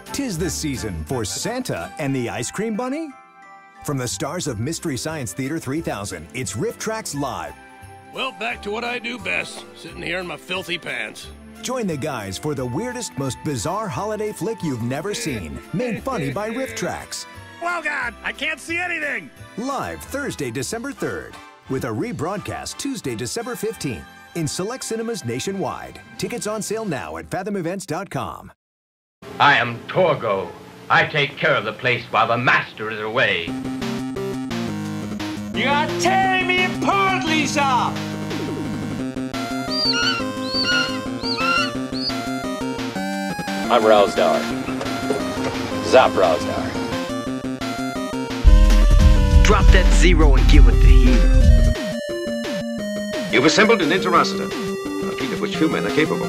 'Tis the season for Santa and the Ice Cream Bunny. From the stars of Mystery Science Theater 3000, it's Riff Tracks Live. Well, back to what I do best, sitting here in my filthy pants. Join the guys for the weirdest, most bizarre holiday flick you've never seen, made funny by Riff Tracks. Oh, God, I can't see anything! Live Thursday, December 3rd, with a rebroadcast Tuesday, December 15th, in select cinemas nationwide. Tickets on sale now at fathomevents.com. I am Torgo. I take care of the place while the master is away. You are tearing me apart, Lisa! I'm Rowsdar. Zap Rowsdar. Drop that zero and give it to hero. You've assembled an interocitor, a feat of which few men are capable.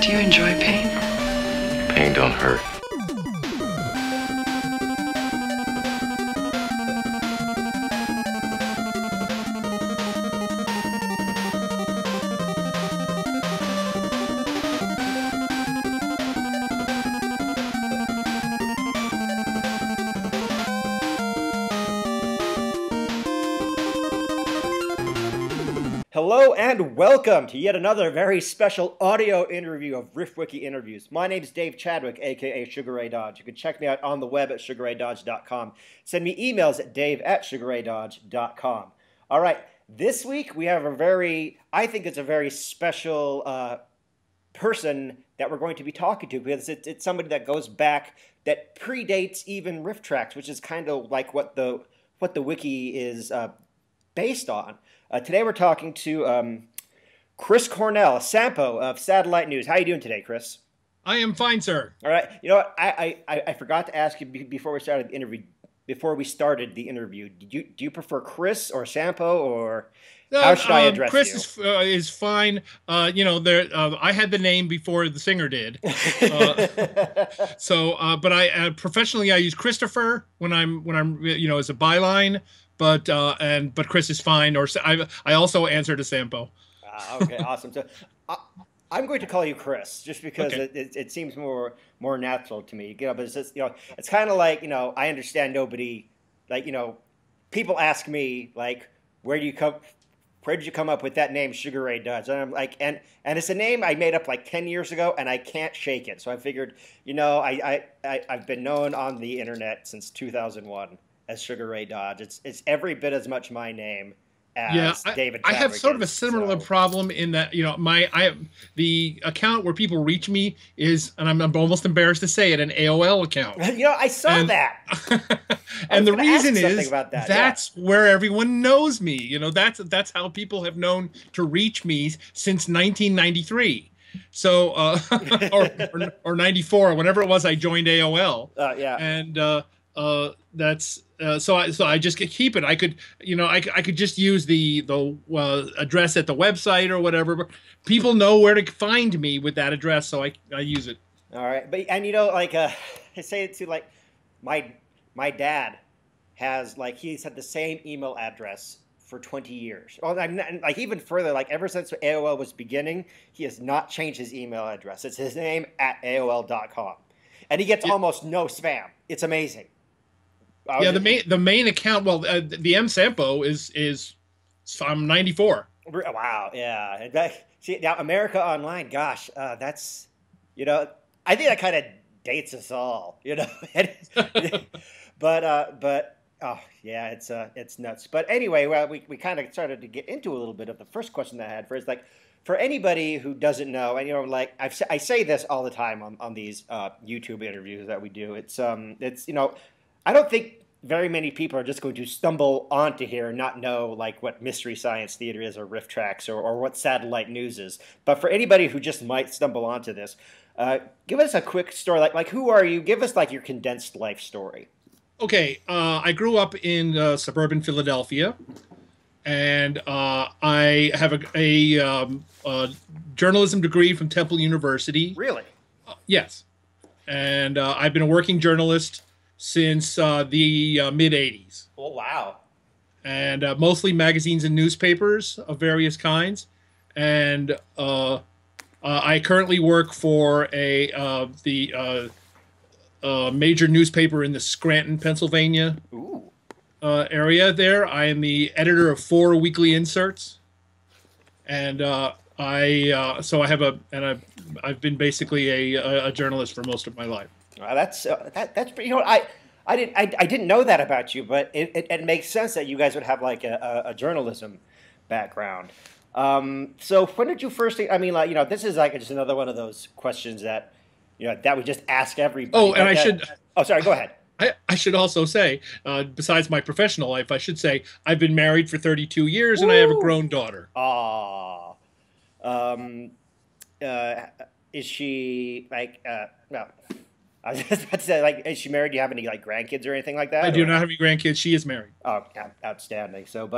Do you enjoy pain? Pain don't hurt. Hello and welcome to yet another very special audio interview of RiffWiki Interviews. My name is Dave Chadwick, aka Sugar Ray Dodge. You can check me out on the web at sugarraydodge.com. Send me emails at dave@sugarraydodge.com. All right, this week we have I think it's a very special person that we're going to be talking to, because it's somebody that goes back, that predates even Riff Tracks, which is kind of like what the wiki is based on. Today we're talking to Chris Cornell, Sampo of Satellite News. How are you doing today, Chris? I am fine, sir. All right. You know what? I forgot to ask you before we started the interview. Do you prefer Chris or Sampo, or how should I address Chris you? Chris is fine. I had the name before the singer did. But I professionally I use Christopher when I'm as a byline. But Chris is fine. Or I also answer to Sampo. Okay, awesome. So I'm going to call you Chris, just because it seems more natural to me. But it's just, it's kind of like, I understand nobody, people ask me where did you come up with that name, Sugar Ray Dodge? And I'm like, and it's a name I made up 10 years ago, and I can't shake it. So I figured, I've been known on the internet since 2001. As Sugar Ray Dodge. It's every bit as much my name as David Chadwick. I have sort of a similar problem in that, the account where people reach me is, and I'm almost embarrassed to say it, an AOL account. I saw that. And the reason is that's where everyone knows me. That's how people have known to reach me since 1993. So, or 94, whenever it was I joined AOL. And that's so I just keep it. I could just use the address at the website or whatever. But people know where to find me with that address, so I use it. All right, but I say it to my dad has he's had the same email address for 20 years. Well, even further, ever since AOL was beginning, he has not changed his email address. It's his name at AOL.com, and he gets almost no spam. It's amazing. The main account. Well, the M Sampo is I'm 94. Wow, yeah. See now, America Online. Gosh, that's I think that kind of dates us all. But oh yeah, it's nuts. But anyway, well, we kind of started to get into a little bit of the first question that I had first. For anybody who doesn't know, and I say this all the time on these YouTube interviews that we do. It's I don't think very many people are just going to stumble onto here and not know what Mystery Science Theater is, or Riff Tracks, or what Satellite News is. But for anybody who just might stumble onto this, give us a quick story. Who are you? Give us your condensed life story. Okay, I grew up in suburban Philadelphia, and I have a journalism degree from Temple University. Really? Yes, and I've been a working journalist since the mid-'80s. Oh, wow. And mostly magazines and newspapers of various kinds. And I currently work for the major newspaper in the Scranton, Pennsylvania area. There, I am the editor of 4 weekly inserts, and I've been basically a journalist for most of my life. That's I didn't know that about you, but it makes sense that you guys would have like a journalism background. So when did you first? I mean, like, this is like just another one of those questions that that we just ask everybody. Oh, and I should. Oh, sorry. Go ahead. I should also say, besides my professional life, I should say I've been married for 32 years and I have a grown daughter. Ah. Is she like? No. I was just about to say, like, is she married? Do you have any like grandkids or anything like that? I do not have any grandkids. She is married. Oh, outstanding. So,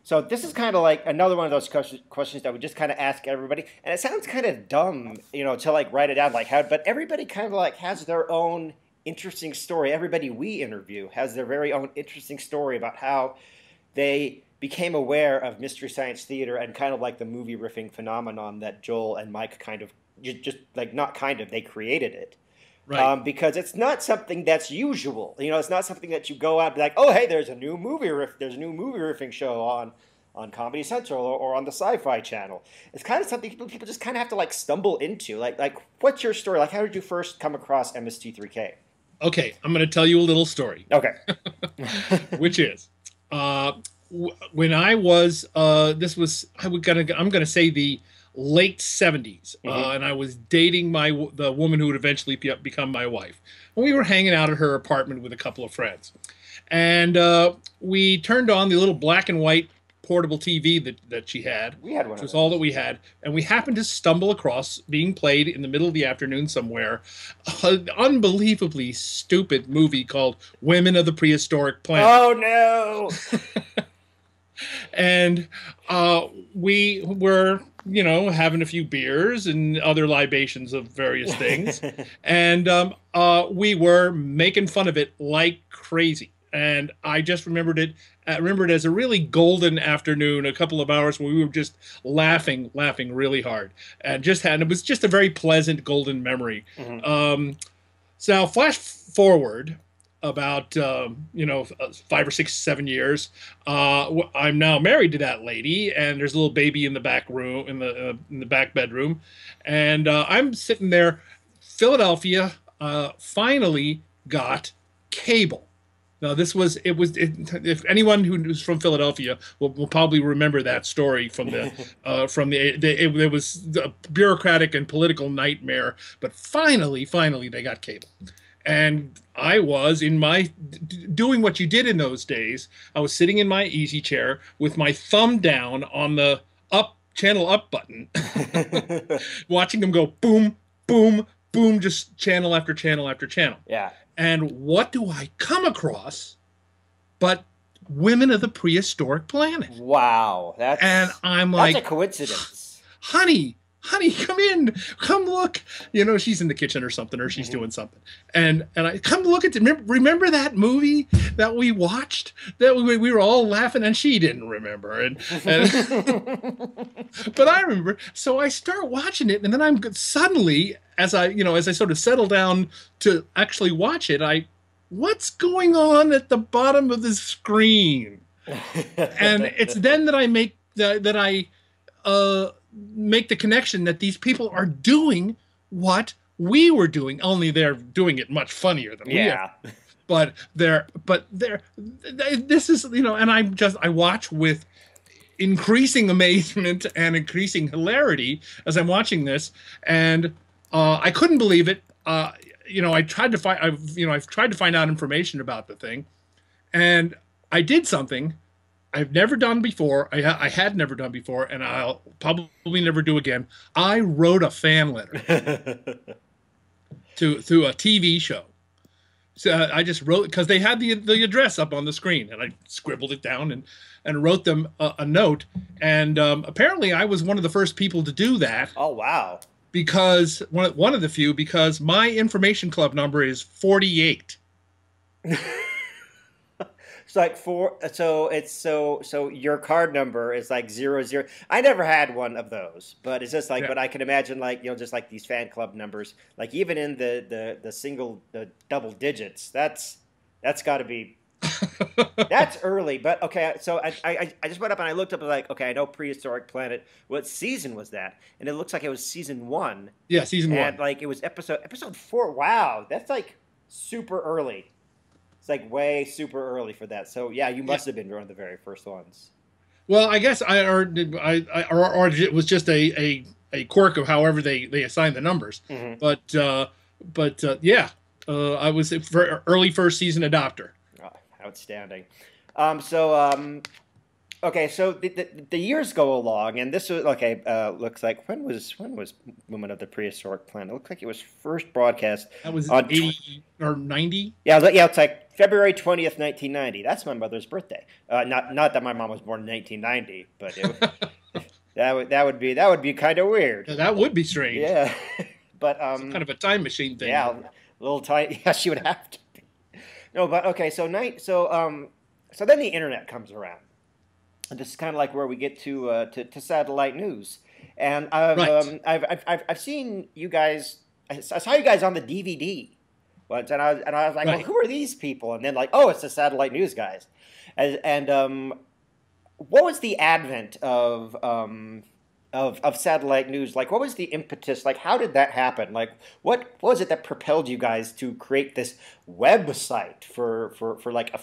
so this is kind of like another one of those questions that we just kind of ask everybody, and it sounds kind of dumb, to like write it down like how, but everybody kind of like has their own interesting story. Everybody we interview has their very own interesting story about how they became aware of Mystery Science Theater and kind of like the movie riffing phenomenon that Joel and Mike kind of just like not kind of they created it. Right. Because it's not something that's usual. It's not something that you go out and be like, oh, hey, there's a new movie riffing show on Comedy Central or on the Sci-Fi Channel. It's kind of something people just kind of have to like stumble into. Like, what's your story? Like, how did you first come across MST3K? Okay, I'm going to tell you a little story. Okay. Which is, when I was, I'm going to say the late 70s, and I was dating the woman who would eventually become my wife. And we were hanging out at her apartment with a couple of friends, and we turned on the little black and white portable TV that she had. We had one, which was all that we had, and we happened to stumble across, being played in the middle of the afternoon somewhere, an unbelievably stupid movie called Women of the Prehistoric Planet. Oh no. And we were, having a few beers and other libations of various things. And we were making fun of it like crazy. And I just remembered it as a really golden afternoon, a couple of hours where we were just laughing really hard. And it was just a very pleasant golden memory. So now flash forward about 5 or 6, 7 years. I'm now married to that lady, and there's a little baby in the back room, in the back bedroom, and I'm sitting there. Philadelphia finally got cable. Now if anyone who's from Philadelphia will probably remember that story from it was a bureaucratic and political nightmare, but finally they got cable. And I was doing what you did in those days. I was sitting in my easy chair with my thumb down on the channel up button, watching them go boom, boom, boom, just channel after channel after channel. Yeah. And what do I come across but Women of the Prehistoric Planet? Wow. And I'm like, that's a coincidence. Honey, come in, come look. She's in the kitchen or something, or she's doing something. And I come look at remember that movie that we watched that we were all laughing, and she didn't remember. And but I remember. So I start watching it, and then I'm suddenly, as I sort of settle down to actually watch it, what's going on at the bottom of the screen? And it's then that I make make the connection that these people are doing what we were doing, only they're doing it much funnier than we are. But this is, and I watch with increasing amazement and increasing hilarity as I'm watching this, and I couldn't believe it. I've tried to find out information about the thing, and I did something I've never done before. I had never done before, and I'll probably never do again. I wrote a fan letter to a TV show. So I just wrote, because they had the address up on the screen, and I scribbled it down and wrote them a note. And apparently, I was one of the first people to do that. Oh wow! Because one of the few, because my information club number is 48. It's like so your card number is like 00. I never had one of those, but it's just like, but I can imagine like, just like these fan club numbers, like even in the double digits, that's got to be, that's early. But okay, so I just went up and I looked up and like, okay, I know Prehistoric Planet. What season was that? And it looks like it was season 1. Yeah, season 1. And like it was episode 4. Wow, that's like super early. It's like way super early for that. So yeah, you must have been one of the very first ones. Well, I guess or it was just a quirk of however they assigned the numbers. Mm-hmm. But yeah, I was for early first season adopter. Oh, outstanding. Okay, so the years go along, and this was looks like when was Women of the Prehistoric Planet? It looked like it was first broadcast. That was 80 or 90. Yeah, it's like February 20th, 1990. That's my mother's birthday. Not that my mom was born in 1990, but that would be kind of weird. Yeah, that would be strange. Yeah, but it's kind of a time machine thing. Yeah, a little tiny. Yeah, she would have to be. No, but okay. So then the internet comes around. And this is kind of like where we get to satellite news, and I've seen you guys. I saw you guys on the DVD once, and I was like, well, who are these people? And then like, oh, it's the satellite news guys. And what was the advent of satellite news? Like, what was the impetus? Like, how did that happen? Like, what was it that propelled you guys to create this website for like,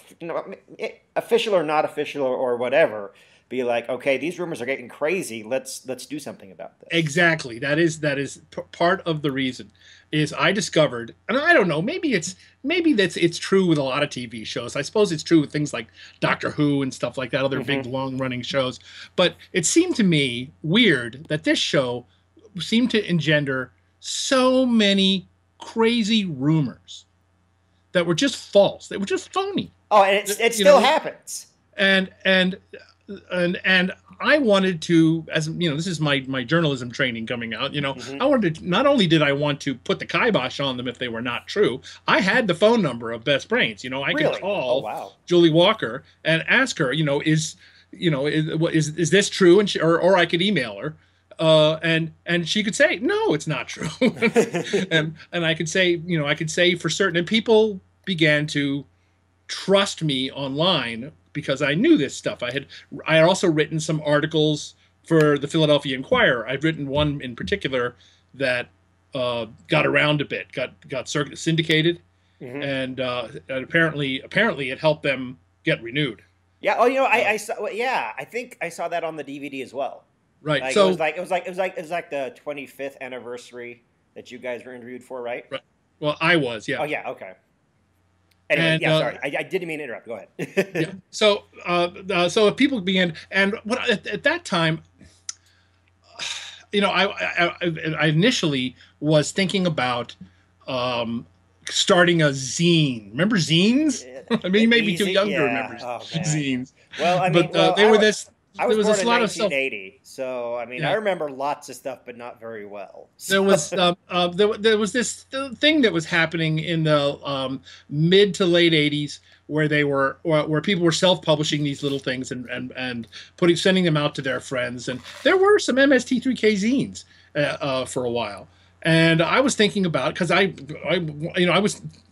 official or not official or whatever? Be like, okay, these rumors are getting crazy. Let's do something about this. Exactly. That is part of the reason. Is I discovered, and I don't know, maybe it's true with a lot of TV shows. I suppose it's true with things like Doctor Who and stuff like that, other big long running shows. But it seemed to me weird that this show seemed to engender so many crazy rumors that were just false. They were just phony. Oh, and it still happens. And I wanted to, as you know, this is my journalism training coming out. I wanted to, not only did I want to put the kibosh on them if they were not true, I had the phone number of Best Brains. I could call Julie Walker and ask her, is this true? And or I could email her. And she could say, no, it's not true. and I could say for certain, and people began to trust me online because I knew this stuff. I had also written some articles for the Philadelphia Inquirer. I've written one in particular that got around a bit, got syndicated, and apparently it helped them get renewed. Yeah. Oh, I saw. Yeah, I think I saw that on the DVD as well. Right. Like, so it was like the 25th anniversary that you guys were interviewed for, right? Right. Well, I was. Yeah. Oh yeah. Okay. Anyway, sorry, I didn't mean to interrupt. Go ahead. Yeah. So people began, and what at that time, I initially was thinking about starting a zine. Remember zines? I mean, you may be too young to remember zines. Well, they were this. I was born in 1980, so I mean, I remember lots of stuff, but not very well. So. There was this thing that was happening in the mid to late 80s where people were self-publishing these little things and sending them out to their friends, and there were some MST3K zines for a while. And I was thinking about, because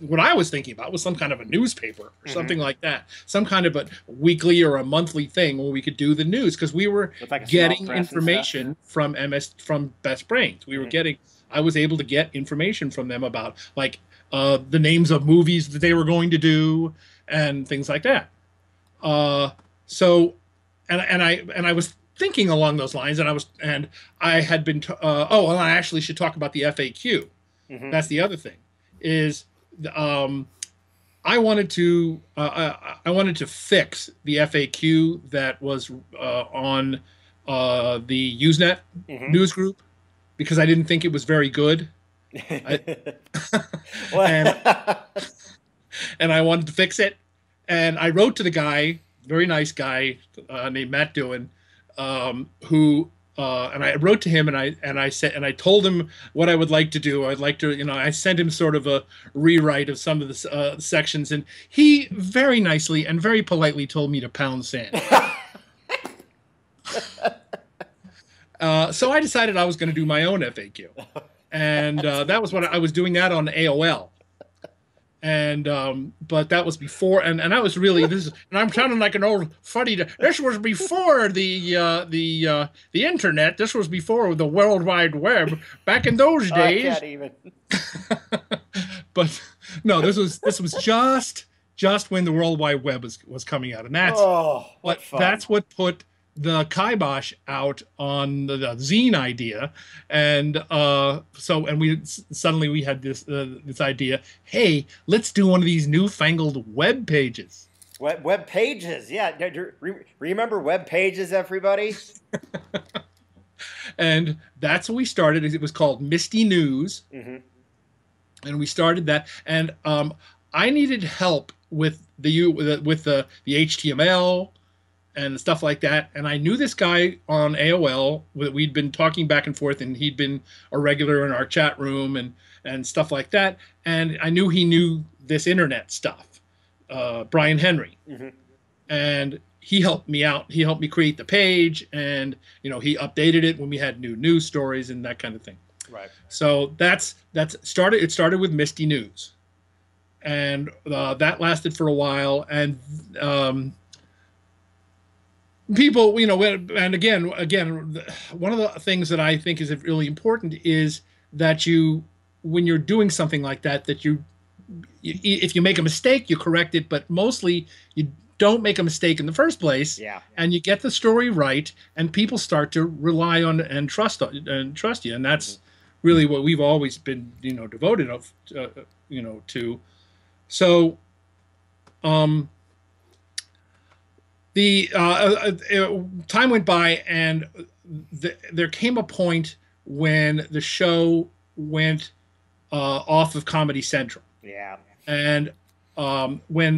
what I was thinking about was some kind of a newspaper or something like that, some kind of a weekly or a monthly thing where we could do the news, because we were getting information from Best Brains. We were I was able to get information from them about like the names of movies that they were going to do and things like that. So I was thinking along those lines, and I had been and I actually should talk about the FAQ. That's the other thing, is I wanted to fix the FAQ that was on the Usenet news group, because I didn't think it was very good. And I wanted to fix it, and I wrote to the guy, very nice guy named Matt Doohan, who and I wrote to him, and I told him what I would like to do. I'd like to, I sent him sort of a rewrite of some of the sections, and he very nicely and very politely told me to pound sand. So I decided I was going to do my own FAQ, and that was what I was doing that on AOL. And but that was before, and I was really and I'm sounding like an old fuddy. This was before the internet. This was before the World Wide Web. Back in those days. I can't even. But no, this was just when the World Wide Web was coming out, and that's that's what put the kibosh out on the zine idea. And we suddenly had this idea, hey, let's do one of these newfangled web pages. Web pages, yeah. Remember web pages, everybody? And that's what we started. It was called Misty News. Mm-hmm. And we started that, and I needed help with the HTML and stuff like that. And I knew this guy on AOL. We'd been talking back and forth, and he'd been a regular in our chat room and stuff like that. And I knew he knew this internet stuff, Brian Henry. Mm-hmm. And he helped me out. He helped me create the page, and he updated it when we had new news stories and that kind of thing. Right. So it started with Misty News, and that lasted for a while, and people, and again, one of the things that I think is really important is that when you're doing something like that, if you make a mistake, you correct it, but mostly you don't make a mistake in the first place. Yeah. And you get the story right, and people start to rely on and trust you, and that's really what we've always been, devoted to. So, time went by, and there came a point when the show went off of Comedy Central. Yeah. And when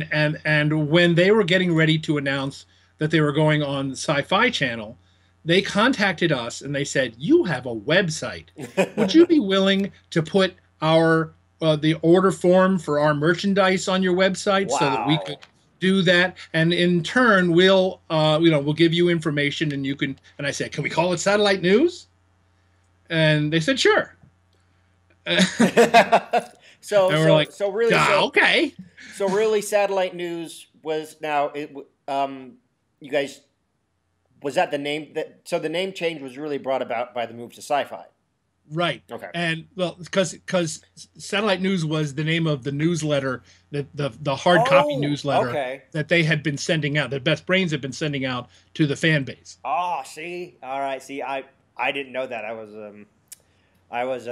they were getting ready to announce that they were going on the Sci-Fi Channel, they contacted us and they said, "You have a website. Would you be willing to put the order form for our merchandise on your website?" Wow. So that we could do that, and in turn we'll give you information, and you can. And I said, "Can we call it Satellite News?" And they said, "Sure." So okay. So really, Satellite News was you guys. Was that the name so the name change was really brought about by the move to Sci-Fi? Right. Okay. And because Satellite News was the name of the newsletter, the hard copy newsletter that they had been sending out, that Best Brains had been sending out to the fan base. Oh, see, all right, see, I didn't know that. I was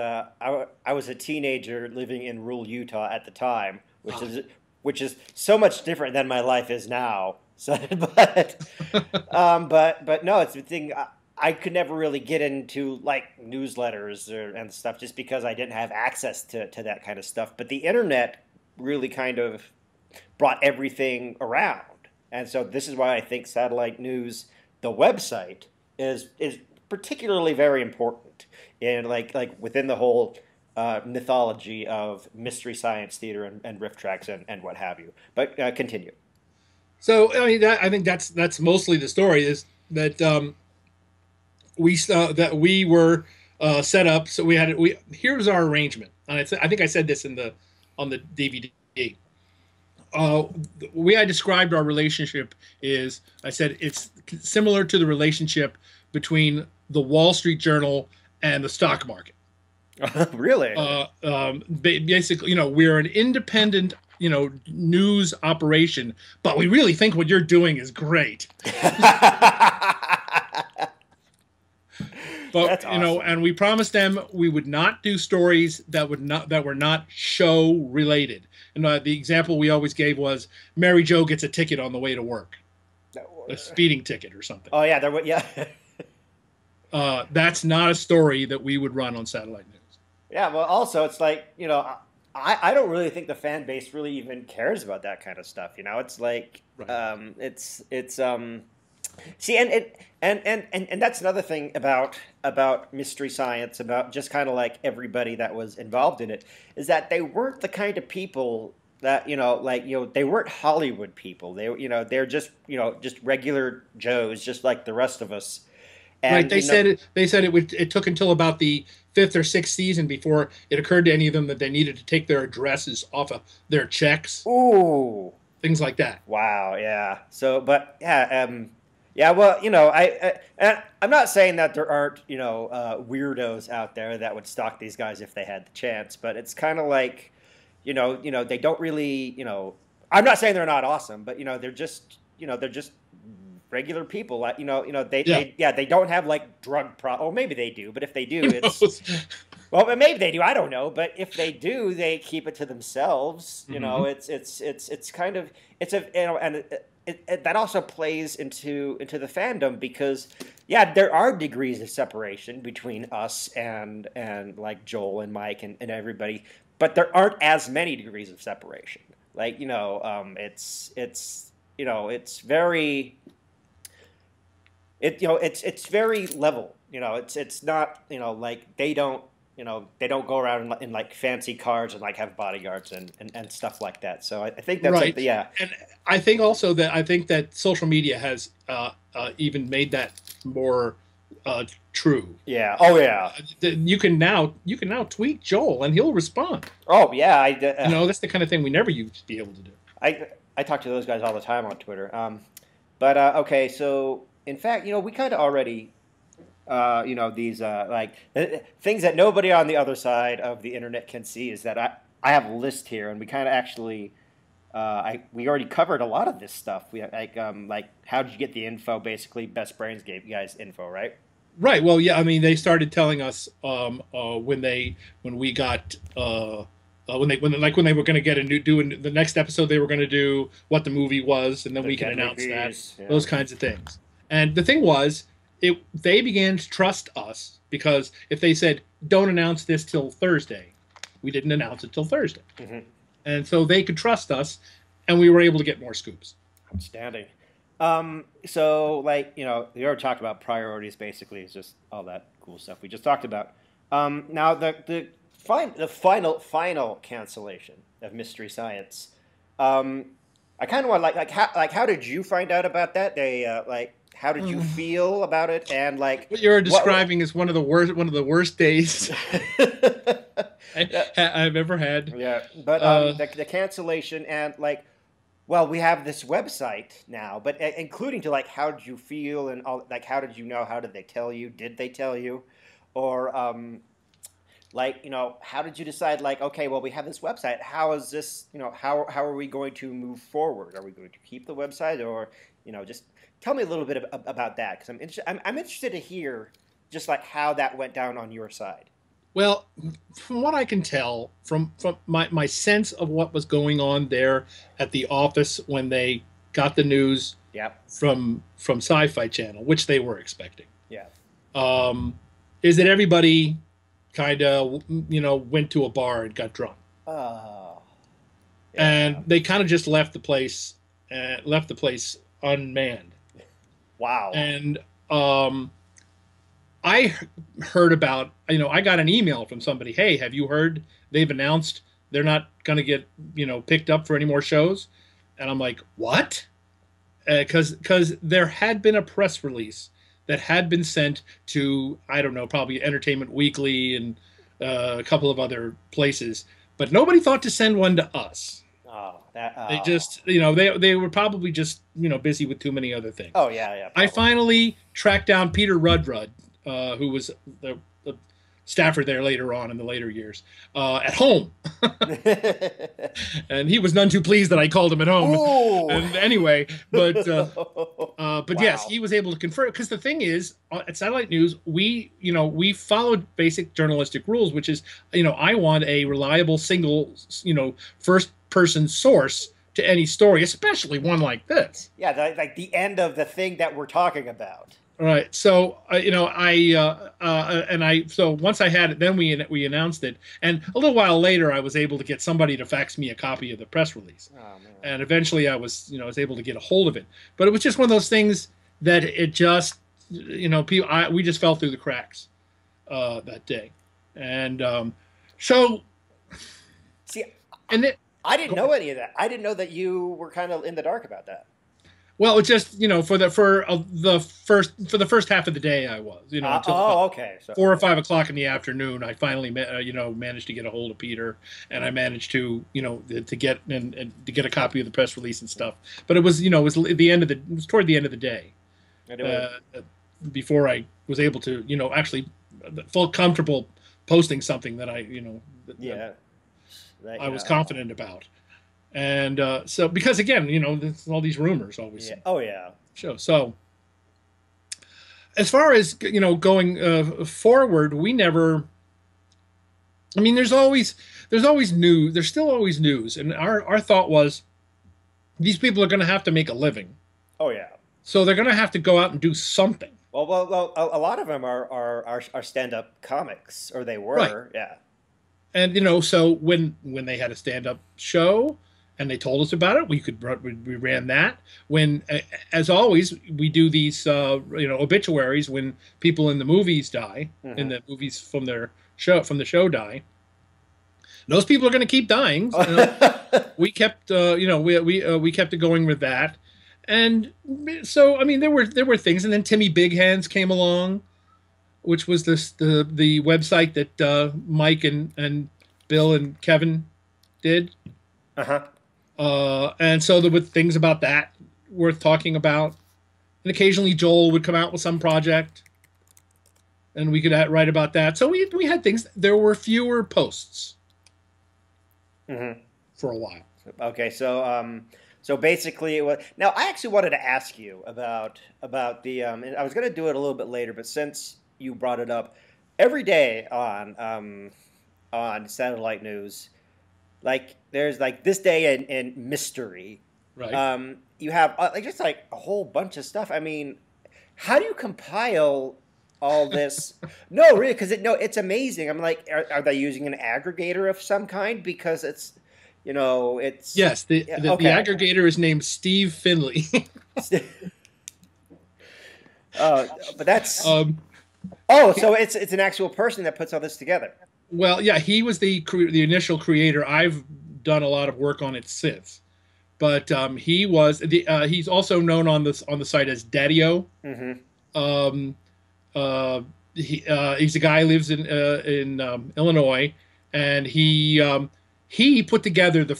a teenager living in rural Utah at the time, which is so much different than my life is now. So, but no, it's the thing. I could never really get into like newsletters and stuff just because I didn't have access to that kind of stuff. But the internet really kind of brought everything around, and so this is why I think Satellite News, the website, is particularly very important in like within the whole mythology of Mystery Science Theater and riff tracks and what have you. But continue. So I think that's mostly the story, is that we were set up. So here's our arrangement, and I think I said this on the DVD. The way I described our relationship is, I said it's similar to the relationship between the Wall Street Journal and the stock market. Really? Basically, we're an independent, news operation, but we really think what you're doing is great. But that's awesome. And we promised them we would not do stories that were not show related. And the example we always gave was Mary Jo gets a ticket on the way to work, a speeding ticket or something. Oh yeah, yeah. That's not a story that we would run on Satellite News. Yeah, well, also it's like I don't really think the fan base really even cares about that kind of stuff. It's like right. See, and that's another thing about Mystery Science, about just kind of like everybody that was involved in it, is that they weren't the kind of people that, they weren't Hollywood people. They're just, just regular Joes, just like the rest of us. And, right. They said it took until about the 5th or 6th season before it occurred to any of them that they needed to take their addresses off of their checks. Ooh. Things like that. Wow. Yeah. So, but yeah. Yeah, well, I'm not saying that there aren't, weirdos out there that would stalk these guys if they had the chance, but it's kind of like, they don't really, I'm not saying they're not awesome, but they're just regular people. They don't have like drug or maybe they do, but if they do, it's well, maybe they do. I don't know, but if they do, they keep it to themselves. It's kind of and. That also plays into the fandom because, yeah, there are degrees of separation between us and like Joel and Mike and everybody, but there aren't as many degrees of separation. Like, it's very level. It's not, like they don't go around in like fancy cars and like have bodyguards and stuff like that. So I think that's right. Yeah. And I think also that social media has even made that more true. Yeah. Oh yeah. You can now tweet Joel and he'll respond. Oh yeah. That's the kind of thing we never used to be able to do. I talk to those guys all the time on Twitter. But okay, so in fact, we kind of already. These like things that nobody on the other side of the internet can see is that I have a list here, and we kind of actually we already covered a lot of this stuff. We like how did you get the info? Basically, Best Brains gave you guys info, right? Right. Well, yeah. I mean, they started telling us when they were going to get doing the next episode, they were going to do what the movie was, and then we can announce that, those kinds of things. And the thing was. They began to trust us because if they said, don't announce this till Thursday, we didn't announce it till Thursday. Mm-hmm. And so they could trust us, and we were able to get more scoops. Outstanding. So, like, we already talked about priorities, basically. It's just all that cool stuff we just talked about. Now, the final cancellation of Mystery Science, I kind of want, how did you find out about that? How did you feel about it? And like what you're describing is one of the worst days I've ever had. Yeah, but the cancellation and we have this website now, but including to how did you feel and all how did you know? How did they tell you? Did they tell you? Or how did you decide? Okay, well, we have this website. How is this? How are we going to move forward? Are we going to keep the website or just tell me a little bit about that because I'm interested to hear just how that went down on your side. Well, from what I can tell, from my sense of what was going on there at the office when they got the news from Sci-Fi Channel, which they were expecting, is that everybody kind of went to a bar and got drunk, and they kind of just left the place unmanned. Wow. And I heard about, I got an email from somebody, hey, have you heard they've announced they're not going to get, picked up for any more shows? And I'm like, what? Because there had been a press release that had been sent to, I don't know, probably Entertainment Weekly and a couple of other places, but nobody thought to send one to us. They just, they were probably just, busy with too many other things. Oh, yeah. Probably. I finally tracked down Peter Rudd, who was the staffer there later on in the later years, at home. And he was none too pleased that I called him at home. And anyway, but wow. Yes, he was able to confirm. Because the thing is, at Satellite News, we followed basic journalistic rules, which is, I want a reliable single, first-person source to any story, especially one like this. Yeah, like the end of the thing that we're talking about. Right. So, so once I had it, then we announced it. And a little while later, I was able to get somebody to fax me a copy of the press release. Oh, man. And eventually I was able to get a hold of it. But it was just one of those things that it just, you know, we just fell through the cracks that day. And so, see, and it, I didn't know any of that. I didn't know that you were kind of in the dark about that. well, it's just, you know, for the first half of the day, I was, you know, until okay, so 4 or 5 o'clock in the afternoon, I finally, you know, managed to get a hold of Peter, and I managed to, you know, to get a copy of the press release and stuff. But it was, you know, it was toward the end of the day, before I was able to, you know, actually felt comfortable posting something that I, you know, I was confident about. And so, because again, you know, there's all these rumors always. Yeah. Oh yeah. So, as far as, you know, going forward, we never. I mean, there's always news. There's still always news, and our thought was, these people are going to have to make a living. Oh yeah. So they're going to have to go out and do something. Well, a lot of them are stand-up comics, or they were. Right. Yeah. And you know, so when they had a stand-up show, and they told us about it, we ran that. When, as always, we do these you know, obituaries when people in the movies die, in the movies from the show die. Those people are going to keep dying. We kept you know, we kept it going with that, and so I mean there were things, and then Timmy Big Hands came along, which was the website that Mike and Bill and Kevin did. And so there were things about that worth talking about. And occasionally Joel would come out with some project, and we could write about that. So we had things. There were fewer posts for a while. Okay, so so basically, now I actually wanted to ask you about the. And I was going to do it a little bit later, but since you brought it up, every day on satellite news, like there's like this day in mystery, right? You have like just like a whole bunch of stuff. I mean, how do you compile all this? No, really, because it's amazing. I'm like, are they using an aggregator of some kind? Because it's, you know, it's yes, the aggregator is named Steve Finley. But that's so it's an actual person that puts all this together. Well, yeah, he was the initial creator. I've done a lot of work on it since, but he was he's also known on the site as Daddy-O. He's a guy who lives in Illinois, and he put together the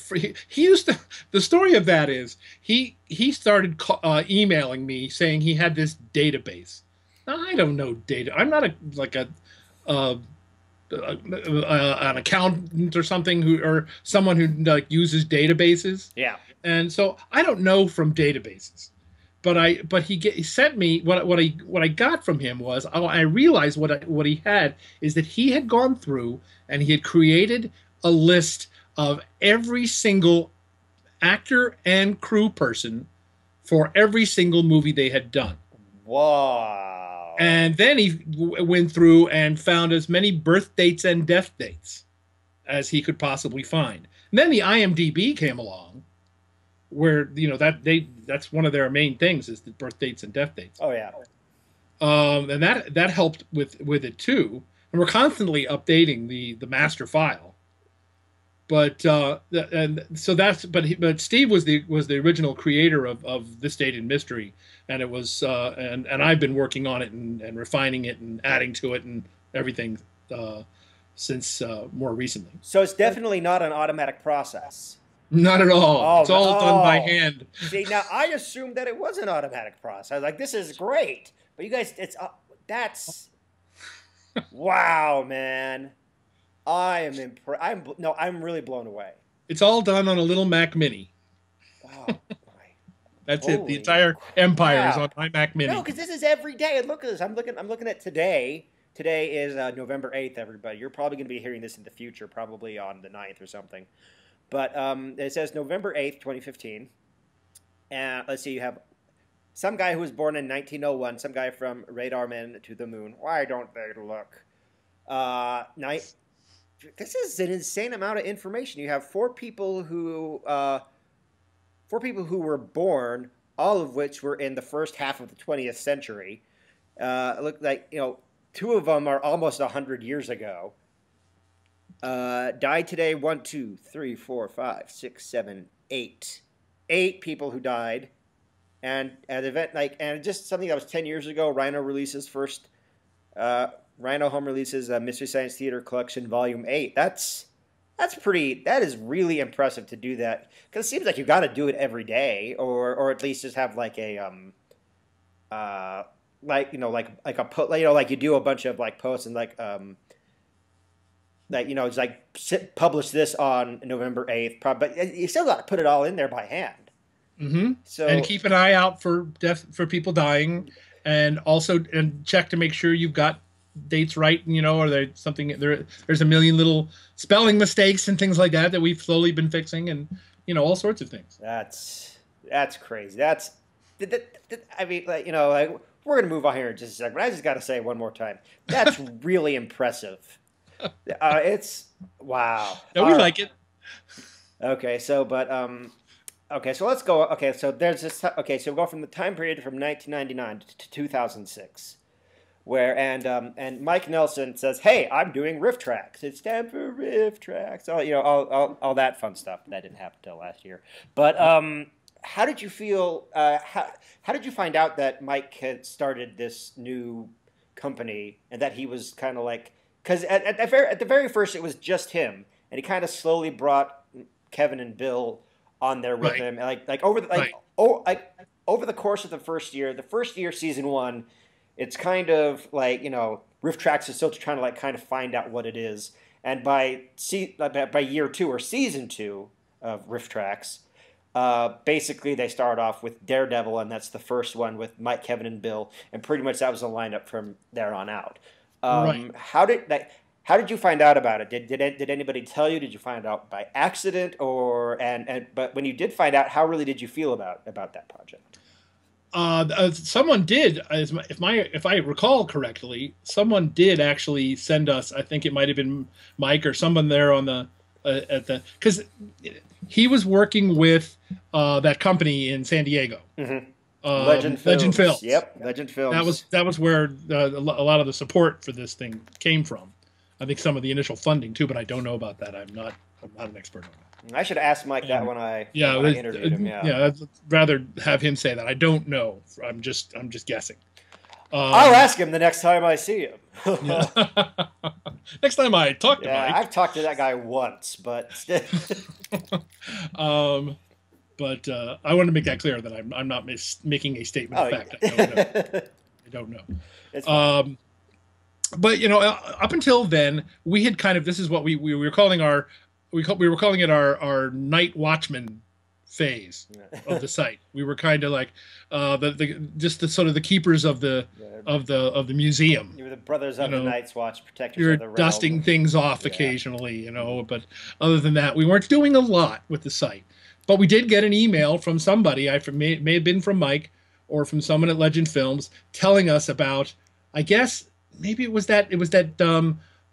story of that is he started emailing me saying he had this database. Now, I don't know data. I'm not an accountant or something or someone who like uses databases. Yeah. And so I don't know from databases, but he sent me what I got from him was I realized what he had is that he had gone through and he had created a list of every single actor and crew person for every single movie they had done. Wow. And then he went through and found as many birth dates and death dates as he could possibly find. And then the IMDb came along, where, you know, that's one of their main things is the birth dates and death dates. Oh yeah. And that helped with it too. And we're constantly updating the master file. But but Steve was the original creator of This Date in Mystery, and it was and I've been working on it and refining it and adding to it and everything since more recently. So it's definitely not an automatic process. Not at all. It's all done by hand. See, now I assumed that it was an automatic process. I was like, this is great, but you guys, that's wow, man. I'm really blown away. It's all done on a little Mac Mini. Wow. That's it. The entire empire is on my Mac Mini. No, because this is every day. And look at this. I'm looking at today. Today is November 8th, everybody. You're probably going to be hearing this in the future, probably on the 9th or something. But it says November 8th, 2015. And let's see, you have some guy who was born in 1901, some guy from Radar Men to the Moon. Why don't they look? This is an insane amount of information. You have four people who were born all of which were in the first half of the 20th century. It looked like, you know, 2 of them are almost 100 years ago. Died today, 1, 2, 3, 4, 5, 6, 7, 8. 8 people who died. And an event and just something that was 10 years ago, Rhino releases first, Rhino Home releases Mystery Science Theater Collection Volume 8. that is really impressive to do that, because it seems like you got to do it every day, or at least just have like a like you do a bunch of like posts and like you know, it's like publish this on November 8th, but you still got to put it all in there by hand. Mm-hmm. So, and keep an eye out for people dying, and also check to make sure you've got dates right. You know, or there's a million little spelling mistakes and things like that we've slowly been fixing, and you know, all sorts of things. That's crazy. I mean, like, you know, like, we're gonna move on here in just a second, but I just got to say one more time, that's really impressive. It's wow. No, we like it. Okay, so okay, so let's go. Okay, so there's this. Okay, so we'll go from the time period from 1999 to 2006, where and Mike Nelson says, "Hey, I'm doing riff tracks. It's time for riff tracks." All, you know, all that fun stuff. That didn't happen until last year. But how did you feel? How did you find out that Mike had started this new company, and that he was kind of like, because at the very first it was just him, and he kind of slowly brought Kevin and Bill on there with him, like over the course of the first year, season 1, it's kind of like, you know, Riff Tracks is still trying to like kind of find out what it is, and by year 2 or season 2 of Riff Tracks, basically they start off with Daredevil, and that's the first one with Mike, Kevin, and Bill, and pretty much that was the lineup from there on out. How did you find out about it? Did anybody tell you? Did you find out by accident, but when you did find out, how really did you feel about that project? Someone did, if I recall correctly, someone did actually send us. I think it might have been Mike or someone there on the because he was working with that company in San Diego. Mm-hmm. Legend Films. Yep, Legend Films. That was where a lot of the support for this thing came from. I think some of the initial funding too, but I don't know about that. I'm not an expert on that. I should ask Mike that when I interviewed him. Yeah, I'd rather have him say that. I don't know. I'm just guessing. I'll ask him the next time I see him. Next time I talk to Mike. I've talked to that guy once, but. But I want to make that clear that I'm not making a statement of fact. I don't know. It's fine. But you know, up until then, we had kind of, this is what we were calling we were calling it our night watchman phase of the site. We were kind of like just the sort of the keepers of the museum. You were the brothers of the Night's Watch, protectors you were of the realm. Dusting things off occasionally, you know. But other than that, we weren't doing a lot with the site. But we did get an email from somebody. May have been from Mike or from someone at Legend Films telling us about, I guess. Maybe it was that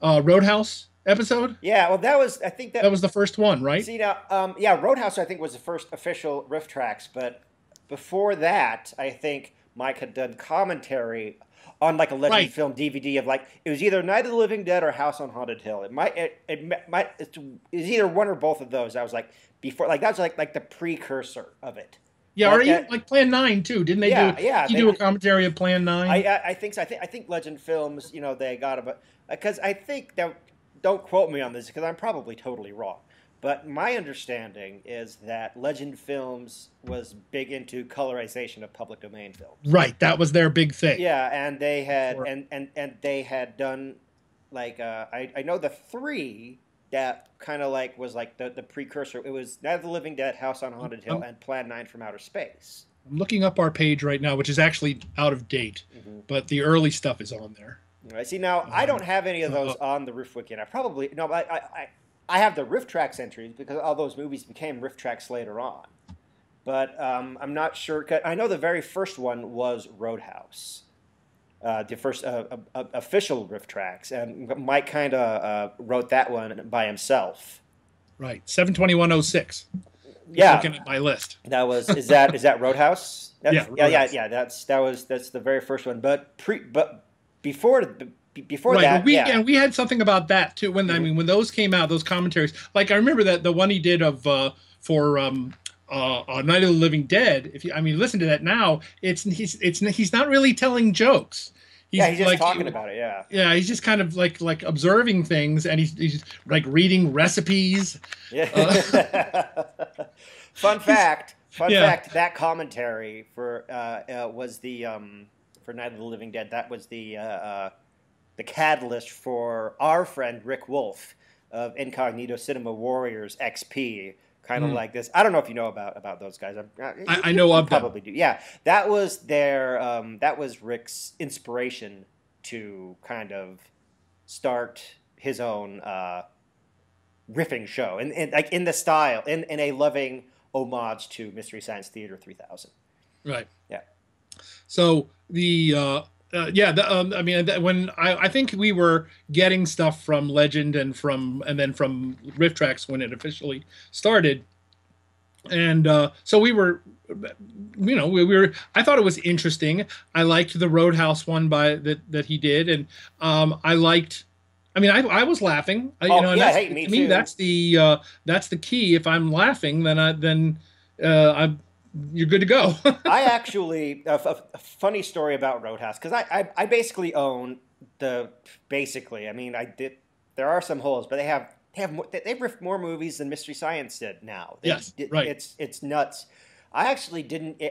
Roadhouse episode. Yeah, well, I think that was the first one, right? See now, Roadhouse I think was the first official Riff Tracks, but before that, I think Mike had done commentary on like a Legend Film DVD of like it was either Night of the Living Dead or House on Haunted Hill. It's either one or both of those. I was like before, like that was like the precursor of it. Yeah, or even like Plan 9 too, didn't they? He do a commentary of Plan 9. I think so. I think Legend Films, you know, they got about because I think that, don't quote me on this because I'm probably totally wrong, but my understanding is that Legend Films was big into colorization of public domain films. Right, that was their big thing. Yeah, and they had and they had done like I know the 3. That kind of like was like the precursor. It was Night of the Living Dead, House on Haunted Hill, and Plan 9 from Outer Space. I'm looking up our page right now, which is actually out of date, but the early stuff is on there. I see. Now I don't have any of those on the RiffWiki, and I have the Riff Tracks entries because all those movies became Riff Tracks later on. But I'm not sure. I know the very first one was Roadhouse. The first official Riff Tracks, and Mike kind of wrote that one by himself. Right, 7/21/06. looking at my list. That was is that Roadhouse? Yeah, Roadhouse. Yeah. That's the very first one. But before right, that, and we had something about that too. When I mean, when those came out, those commentaries, like I remember that the one he did of for Night of the Living Dead. If you, I mean, listen to that now. He's not really telling jokes. He's just talking about it. Yeah. Yeah, he's just kind of like observing things, and he's like reading recipes. Yeah. Fun fact. That commentary for was the for Night of the Living Dead. That was the catalyst for our friend Rick Wolf of Incognito Cinema Warriors XP. Kind of like this. I don't know if you know about those guys. I know of them. Probably do. Yeah, that was that was Rick's inspiration to kind of start his own riffing show, and like in the style, in a loving homage to Mystery Science Theater 3000. Right. Yeah. So the when I think we were getting stuff from Legend and then from Riff Tracks when it officially started, and so we were, I thought it was interesting. I liked the Roadhouse one that he did, and I liked. I mean, I was laughing. Me too. That's the key. If I'm laughing, then you're good to go. I actually a funny story about Roadhouse, because I basically own I mean, I did. There are some holes, but they've riffed more movies than Mystery Science did now. Right. It's nuts. I actually didn't.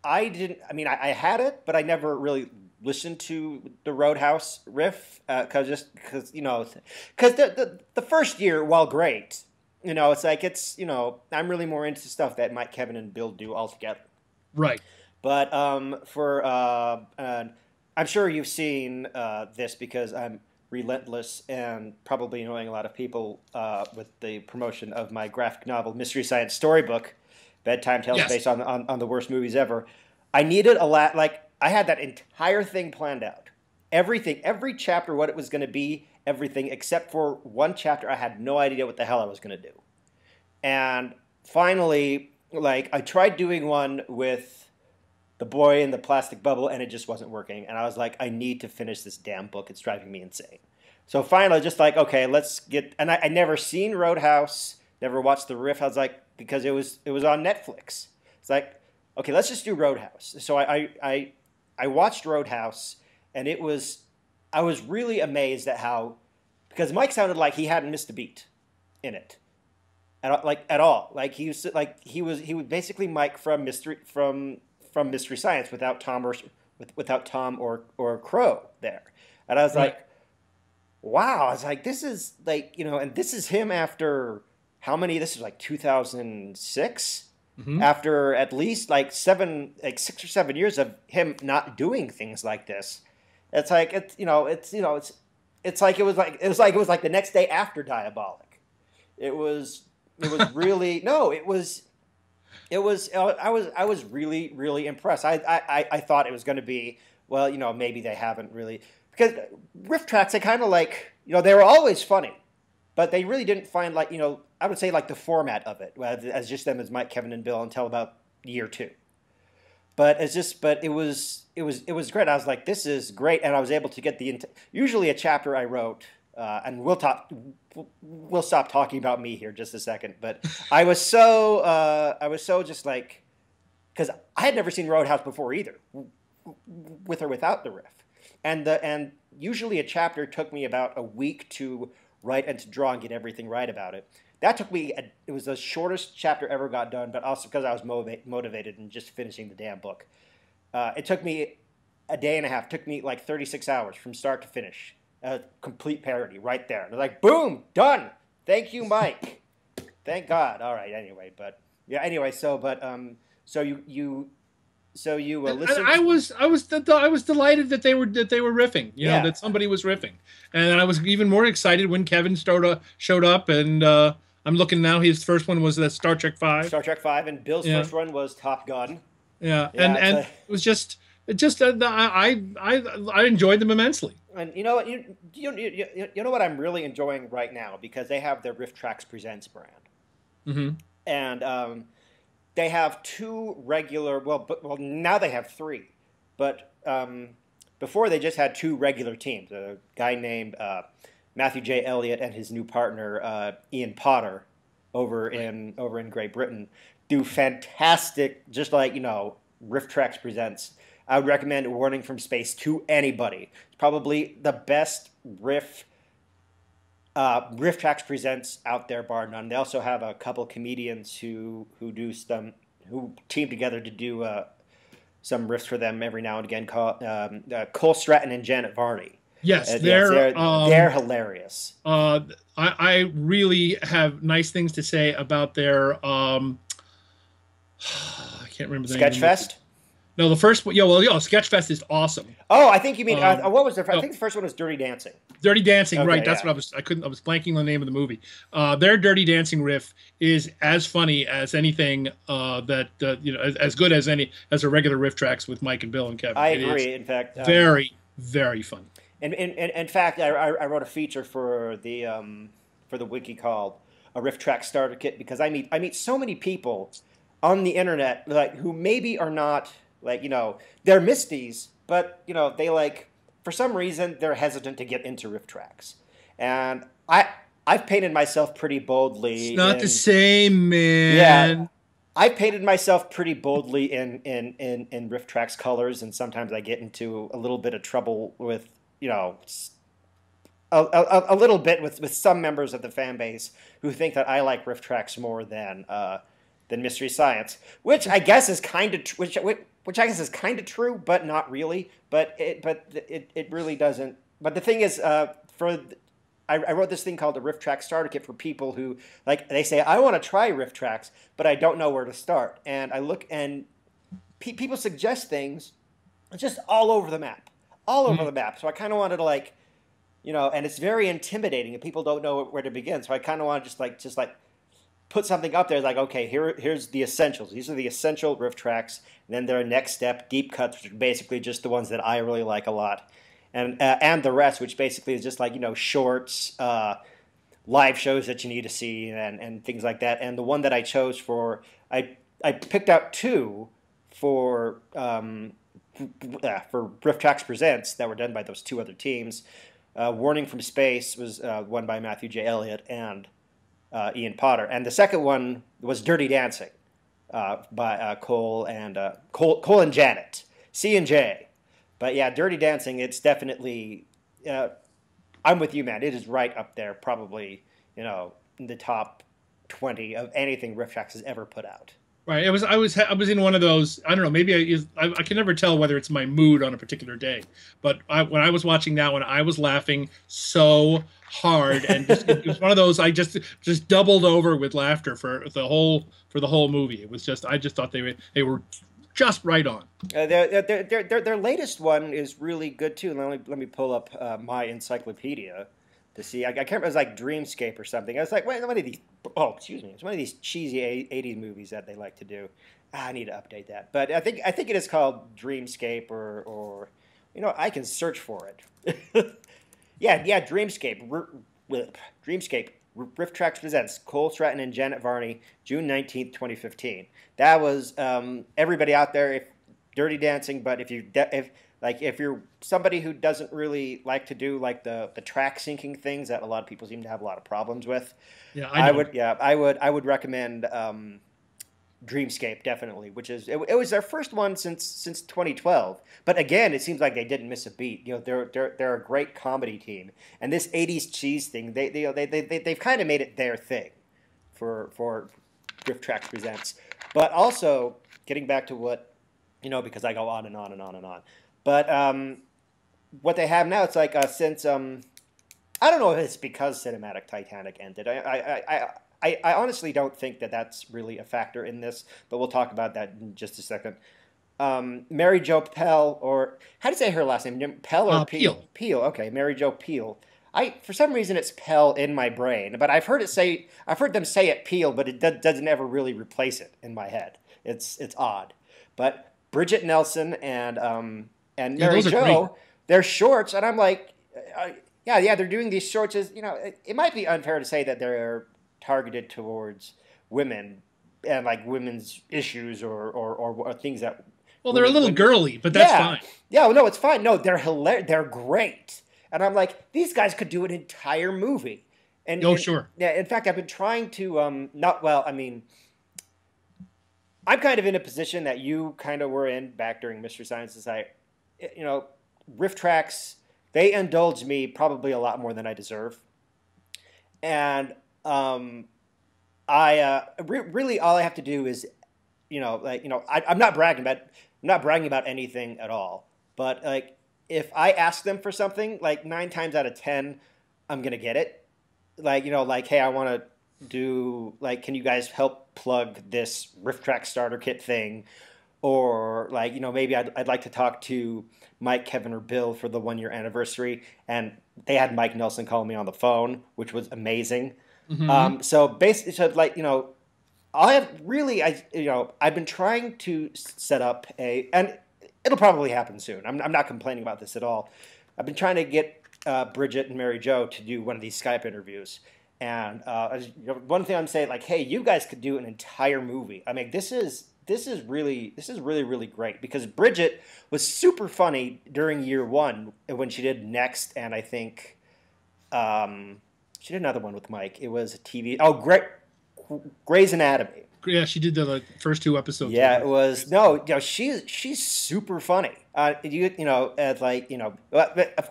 I mean, I had it, but I never really listened to the Roadhouse riff because the first year, while great. It's like I'm really more into stuff that Mike, Kevin, and Bill do all together. Right. But I'm sure you've seen this because I'm relentless and probably annoying a lot of people with the promotion of my graphic novel Mystery Science Storybook, Bedtime Tales based on the worst movies ever. I needed I had that entire thing planned out. Everything, every chapter, what it was going to be, everything except for one chapter. I had no idea what the hell I was going to do. And finally, I tried doing one with the boy in the plastic bubble, and it just wasn't working. And I was like, I need to finish this damn book. It's driving me insane. So finally, just okay, let's get. And I never seen Roadhouse, never watched the riff. I was like, because it was on Netflix. It's like, okay, let's just do Roadhouse. So I watched Roadhouse, and I was really amazed at how, because Mike sounded like he hadn't missed a beat in it, at all. He was basically Mike from Mystery Science without Tom or Crow there, and I was like, wow. I was like, this is and this is him after how many? This is 2006. Mm-hmm. After at least 6 or 7 years of him not doing things like this. It's like it was like the next day after Diabolic. It was really I was really, really impressed. I thought it was going to be, maybe they haven't really, because Riff Tracks, they kind of they were always funny, but they really didn't find I would say the format of it as just them as Mike, Kevin, and Bill until about year 2. But it was great. I was like, this is great, and I was able to get usually a chapter I wrote, and we'll stop talking about me here just a second. But I was so just because I had never seen Roadhouse before either, with or without the riff, and usually a chapter took me about a week to write and to draw and get everything right about it. That took me, it was the shortest chapter ever got done, but also because I was motivated and just finishing the damn book. It took me a day and a half. It took me 36 hours from start to finish. Complete parody right there. They're like, boom, done. Thank you, Mike. Thank God. All right, anyway. But, yeah, anyway, so you listened. I was delighted that they were riffing, that somebody was riffing. And I was even more excited when Kevin showed up, and I'm looking now. His first one was the Star Trek V. Star Trek V, and Bill's first one was Top Gun. Yeah, and it was just I enjoyed them immensely. And you know what you know what I'm really enjoying right now, because they have their Riff Tracks Presents brand. Mm-hmm. and they have two regular. Well, now they have three, but before they just had two regular teams. A guy named Matthew J. Elliott and his new partner Ian Potter over in Great Britain do fantastic. Just like Riff Tracks presents. I would recommend Warning from Space to anybody. It's probably the best Riff Tracks presents out there, bar none. They also have a couple comedians who team together to do some riffs for them every now and again. Cole Stratton and Janet Varney. Yes, they're hilarious. I really have nice things to say about their. I can't remember the name. Sketchfest. No, the first one. Yeah, Sketchfest is awesome. Oh, I think you mean what was the? I think the first one was Dirty Dancing. Dirty Dancing, okay, right? That's what I was. I was blanking on the name of the movie. Their Dirty Dancing riff is as funny as anything as good as a regular Riff Tracks with Mike and Bill and Kevin. I agree. In fact, very, very funny. And in fact, I wrote a feature for the wiki called a Riff Tracks Starter Kit because I meet so many people on the internet who maybe are not. They're Misties, but they for some reason they're hesitant to get into Riff Tracks, and I've painted myself pretty boldly. It's not the same, man. Yeah, I painted myself pretty boldly in Riff Tracks colors, and sometimes I get into a little bit of trouble with a little bit with some members of the fan base who think that I like Riff Tracks more than Mystery Science, which I guess is kind of which I guess is kind of true, but not really. But it really doesn't. But the thing is, I wrote this thing called the Riff Tracks Starter Kit for people who they say I want to try Riff Tracks, but I don't know where to start. And I look and people suggest things just all over the map, the map. So I kind of wanted to and it's very intimidating if people don't know where to begin. So I kind of want to just put something up there okay, here's the essentials. These are the essential Riff Tracks. And then their next step, deep cuts, which are basically just the ones that I really like a lot. And the rest, which basically is just shorts, live shows that you need to see and things like that. And the one that I chose I picked out two for Riff Tracks Presents that were done by those two other teams. Warning from Space was won by Matthew J. Elliott and Ian Potter, and the second one was Dirty Dancing by Cole and Janet, C and J. But yeah, Dirty Dancing, it's definitely. I'm with you, man. It is right up there, probably in the top 20 of anything Riff Tracks has ever put out. Right. I was in one of those. I don't know. Maybe I can never tell whether it's my mood on a particular day. But when I was watching that one, I was laughing so hard, and it was one of those. I just doubled over with laughter for the whole movie. It was I just thought they were just right on. Their latest one is really good too. Let me pull up my encyclopedia to see. I can't remember. It was like Dreamscape or something. I was like, wait, one of these. Oh, excuse me. It's one of these cheesy '80s movies that they like to do. I need to update that. But I think it is called Dreamscape or I can search for it. yeah, Dreamscape. Dreamscape. Riff Tracks Presents Cole Stratton and Janet Varney, June 19th, 2015. That was everybody out there. Dirty Dancing, but if you're somebody who doesn't really like to do the track syncing things that a lot of people seem to have a lot of problems with, I would recommend Dreamscape definitely, which is it was their first one since 2012. But again, it seems like they didn't miss a beat. They're a great comedy team, and this '80s cheese thing they've kind of made it their thing for Riff Tracks Presents. But also getting back to what because I go on and on and on and on. But what they have now, it's since I don't know if it's because Cinematic Titanic ended. I honestly don't think that that's really a factor in this, but we'll talk about that in just a second. Mary Jo Pell, or how do you say her last name? Pell or Peel? Peel. Okay, Mary Jo Peel. For some reason it's Pell in my brain, but I've heard them say it Peel, but it doesn't ever really replace it in my head. It's odd. But Bridget Nelson and Mary Jo, they're shorts, and I'm like, they're doing these shorts. It might be unfair to say that they're targeted towards women, like women's issues or things that. Well, they're a little girly, but that's fine. Yeah, well, no, it's fine. No, they're hilarious. They're great. And I'm like, these guys could do an entire movie. And Sure. Yeah, in fact, I've been trying to I'm kind of in a position that you kind of were in back during Mystery Science Society. You know, Riff Tracks, they indulge me probably a lot more than I deserve. And really all I have to do is, I'm not bragging about anything at all. But like, if I ask them for something, like 9 times out of 10, I'm gonna get it. Like, hey, I want to do, like, can you guys help plug this Riff Track starter kit thing? Or like, maybe I'd like to talk to Mike, Kevin, or Bill for the 1-year anniversary. And they had Mike Nelson call me on the phone, which was amazing. Mm-hmm. So basically, I've been trying to set up and it'll probably happen soon. I'm not complaining about this at all. I've been trying to get Bridget and Mary Jo to do one of these Skype interviews. And one thing I'm saying, like, hey, you guys could do an entire movie. I mean, this is really, really great, because Bridget was super funny during year 1 when she did Next, and I think she did another one with Mike. It was a TV. Oh, Grey's Anatomy. Yeah, she did the like, first 2 episodes. Yeah, it was she's super funny. Of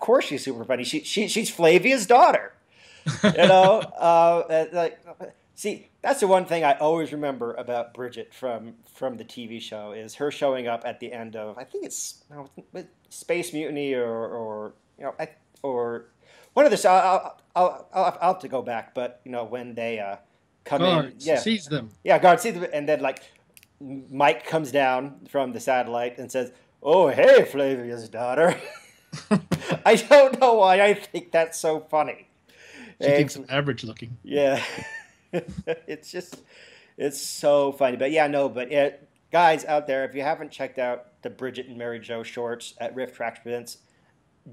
course she's super funny. She's Flavia's daughter. See, that's the one thing I always remember about Bridget from the TV show is her showing up at the end of, I think it's Space Mutiny or one of the. I'll have to go back, but when they come in, sees them. Yeah, guard sees them, and then like Mike comes down from the satellite and says, "Oh, hey, Flavia's daughter." I don't know why I think that's so funny. She thinks I'm average looking. Yeah. It's so funny. But guys out there, if you haven't checked out the Bridget and Mary Jo shorts at Riff Tracks Presents,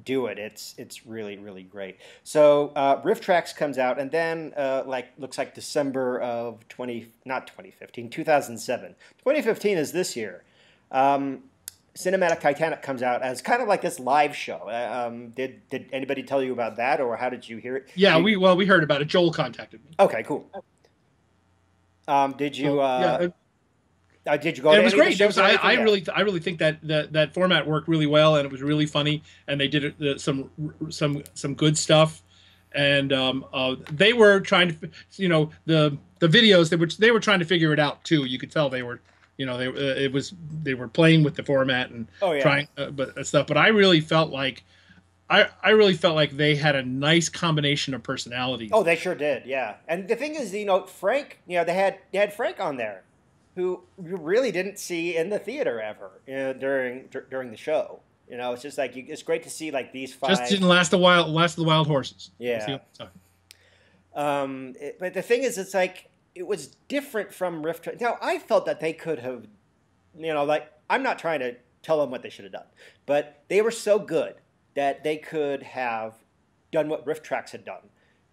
do it. It's really, really great. So Riff Tracks comes out, and then looks like December of 2007. 2015 is this year. Cinematic Titanic comes out as kind of like this live show. Did anybody tell you about that, or how did you hear it? Yeah, we heard about it. Joel contacted me. Okay, cool. Did you? Did you go? Yeah, to it was any great. of the shows I really think that format worked really well, and it was really funny, and they did some good stuff, and they were trying to, the videos they were trying to figure it out too. You could tell they were. They were playing with the format and trying stuff. But I really felt like they had a nice combination of personalities. Oh, they sure did, yeah. And the thing is, Frank, they had Frank on there, who you really didn't see in the theater ever during the show. It's just like it's great to see like these 5. Just didn't last the wild horses. Yeah. But the thing is, it's like. It was different from Riff Tracks. Now, I felt that they could have, I'm not trying to tell them what they should have done, but they were so good that they could have done what Riff Tracks had done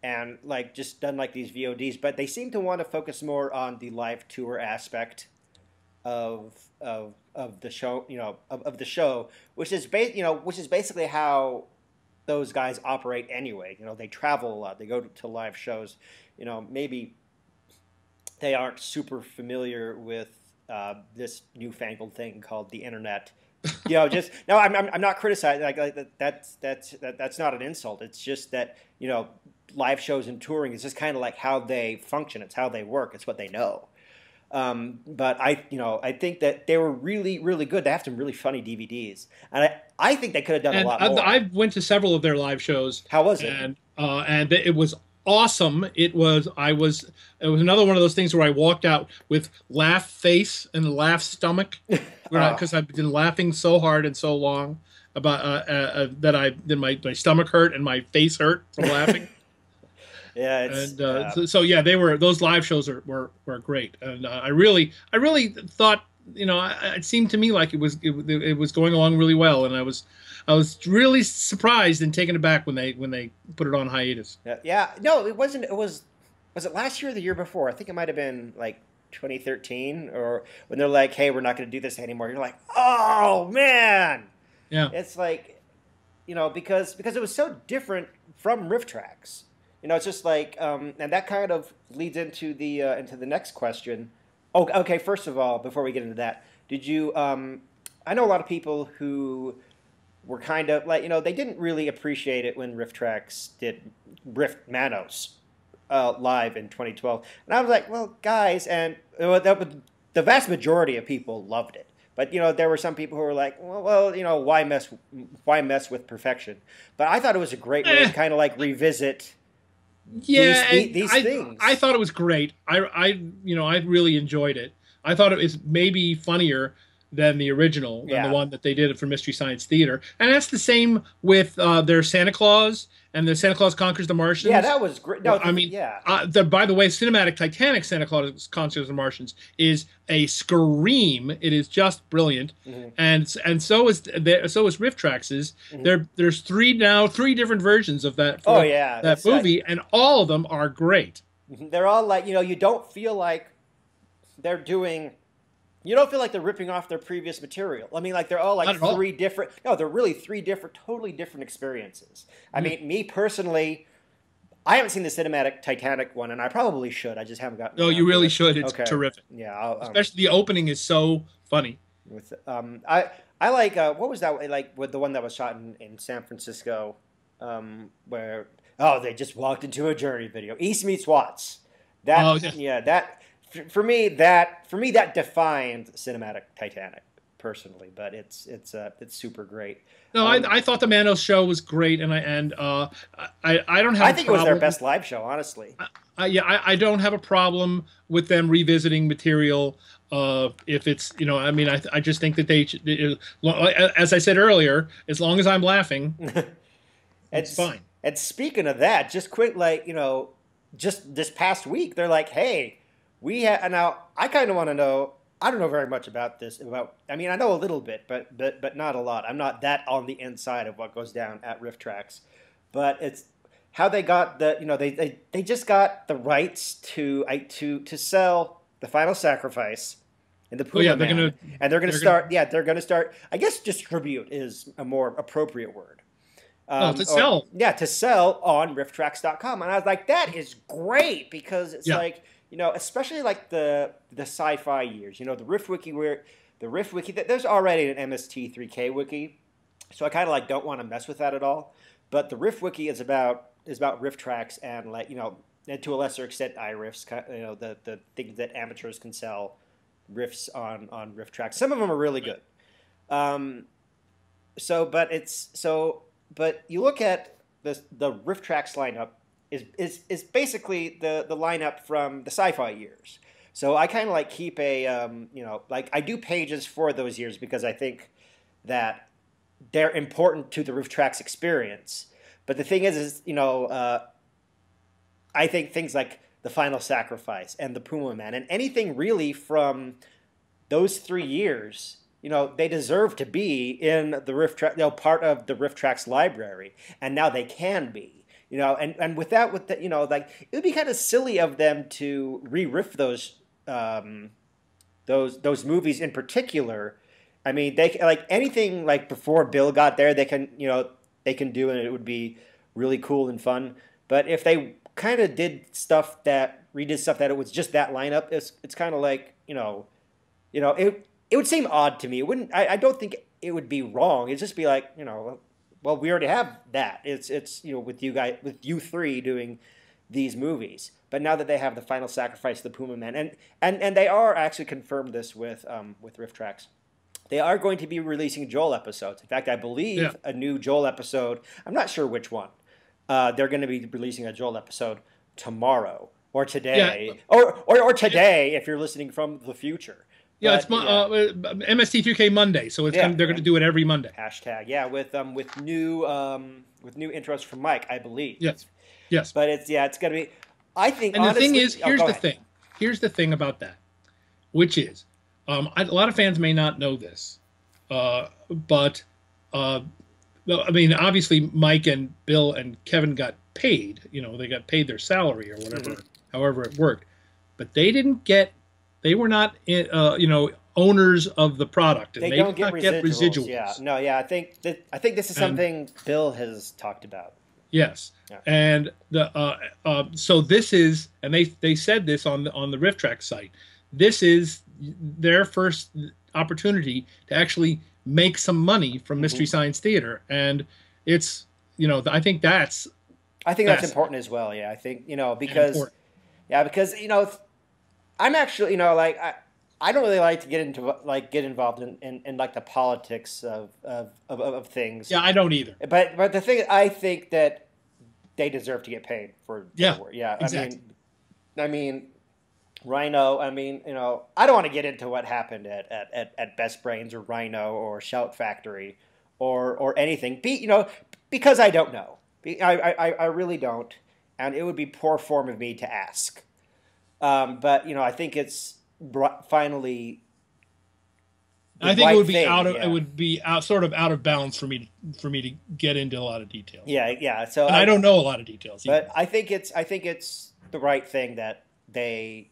and just done these VODs. But they seem to want to focus more on the live tour aspect of the show, of the show, which is basically how those guys operate anyway. They travel a lot. They go to live shows. Maybe they aren't super familiar with this newfangled thing called the internet. I'm not criticizing. That's not an insult. It's just that live shows and touring is just kind of like how they function. It's how they work. It's what they know. But I think that they were really, really good. They have some really funny DVDs, and I think they could have done a lot more. I went to several of their live shows. How was it? And it was awesome. It was another one of those things where I walked out with laugh face and laugh stomach because I've been laughing so hard and so long about that my stomach hurt and my face hurt from laughing. Yeah, those live shows were great, and I really thought it seemed to me like it was going along really well, and I was really surprised and taken aback when they put it on hiatus. Yeah. No, it wasn't. Was it last year or the year before? I think it might have been 2013, or when they're like, hey, we're not going to do this anymore. You're like, oh, man. Yeah. It's like, you know, because it was so different from RiffTrax. You know, it's just like, and that kind of leads into the next question. Oh, okay. First of all, before we get into that, did you? I know a lot of people who were kind of like, you know, they didn't really appreciate it when RiffTrax did Riff Manos live in 2012, and I was like, well, guys, and the vast majority of people loved it. But, you know, there were some people who were like, well, you know, why mess with perfection? But I thought it was a great way to kind of like revisit these things. I thought it was great. I really enjoyed it. I thought it was maybe funnier than the original, than the one that they did for Mystery Science Theater. And that's the same with their Santa Claus and the Santa Claus Conquers the Martians. Yeah, that was great. No, I mean, by the way, cinematic Titanic Santa Claus Conquers the Martians is a scream. It is just brilliant. Mm-hmm. And so is RiffTrax's. Mm-hmm. There's three different versions of that movie, and all of them are great. They're all like, you know, you don't feel like they're doing... You don't feel like they're ripping off their previous material. I mean, like they're all like three different. No, they're really three different, totally different experiences. I mean, me personally, I haven't seen the cinematic Titanic one, and I probably should. I just haven't gotten. No, you really should. It's terrific. Yeah, especially the opening is so funny. With I like what was that like with the one that was shot in San Francisco, where they just walked into a Journey video. East Meets Watts. For me, that defined cinematic Titanic personally, but it's super great. No, I thought the Manos show was great, and I don't have. I think it was their best live show, honestly. I don't have a problem with them revisiting material. If it's, you know, I mean, I just think that they, as I said earlier, as long as I'm laughing, it's fine. And speaking of that, just quick, like, you know, just this past week, they're like, hey. Now I kind of want to know. I don't know very much about this. I mean, I know a little bit, but not a lot. I'm not that on the inside of what goes down at RiffTrax, but it's how they got the. You know, they just got the rights to sell The Final Sacrifice and the Puma Man, and they're going to start. I guess distribute is a more appropriate word. To sell. To sell on RiffTrax.com, and I was like, that is great because it's like. You know, especially like the sci-fi years. You know, the RiffWiki. There's already an MST3K wiki, so I kind of like don't want to mess with that at all. But the RiffWiki is about RiffTrax and, like, you know, and to a lesser extent iRiffs. You know, the things that amateurs can sell riffs on RiffTrax. Some of them are really good. But you look at the RiffTrax lineup. Is basically the lineup from the sci-fi years. So I kind of like keep a, you know, like I do pages for those years because I think that they're important to the RiffTrax experience. But the thing is you know, I think things like The Final Sacrifice and the Puma Man and anything really from those 3 years, you know, they deserve to be in the RiffTrax, you know, part of the RiffTrax library, and now they can be. You know, and with the, you know, like it would be kind of silly of them to re-riff those movies in particular. I mean, they like anything like before Bill got there, they can do, and it would be really cool and fun. But if they kind of redid stuff that it was just that lineup, it's kind of like, you know, it would seem odd to me. It wouldn't. I don't think it would be wrong. It'd just be like, you know. Well, we already have that. It's you know, with you three doing these movies. But now that they have The Final Sacrifice, the Puma Man, and they are actually confirmed this with RiffTrax. They are going to be releasing Joel episodes. In fact, I believe a new Joel episode. I'm not sure which one. They're going to be releasing a Joel episode tomorrow or today, or today if you're listening from the future. Yeah, it's MST3K Monday, so they're going to do it every Monday. Hashtag, with new intros from Mike, I believe. Yes. But it's going to be. I think. And honestly, the thing is, here's the thing about that, which is, a lot of fans may not know this, but I mean, obviously, Mike and Bill and Kevin got paid. You know, they got paid their salary or whatever, however it worked, but they didn't get they were not owners of the product, and they don't get residuals. Yeah, no, yeah, I think this is something Bill has talked about. Yes, yeah. And so this is, and they said this on the Riff Track site. This is their first opportunity to actually make some money from Mystery Science Theater, and it's I think that's important as well. Yeah, I think because I'm actually I don't really like to get involved in like the politics of things. Yeah, I don't either. But the thing, I think that they deserve to get paid for their work. Yeah, exactly. I mean, Rhino. I mean, I don't want to get into what happened at Best Brains or Rhino or Shout Factory or anything. Because I don't know. I really don't, and it would be poor form of me to ask. But I think it's finally. I think it would be it would be sort of out of bounds for me to get into a lot of details. Yeah. So I don't know a lot of details either. But I think it's the right thing that they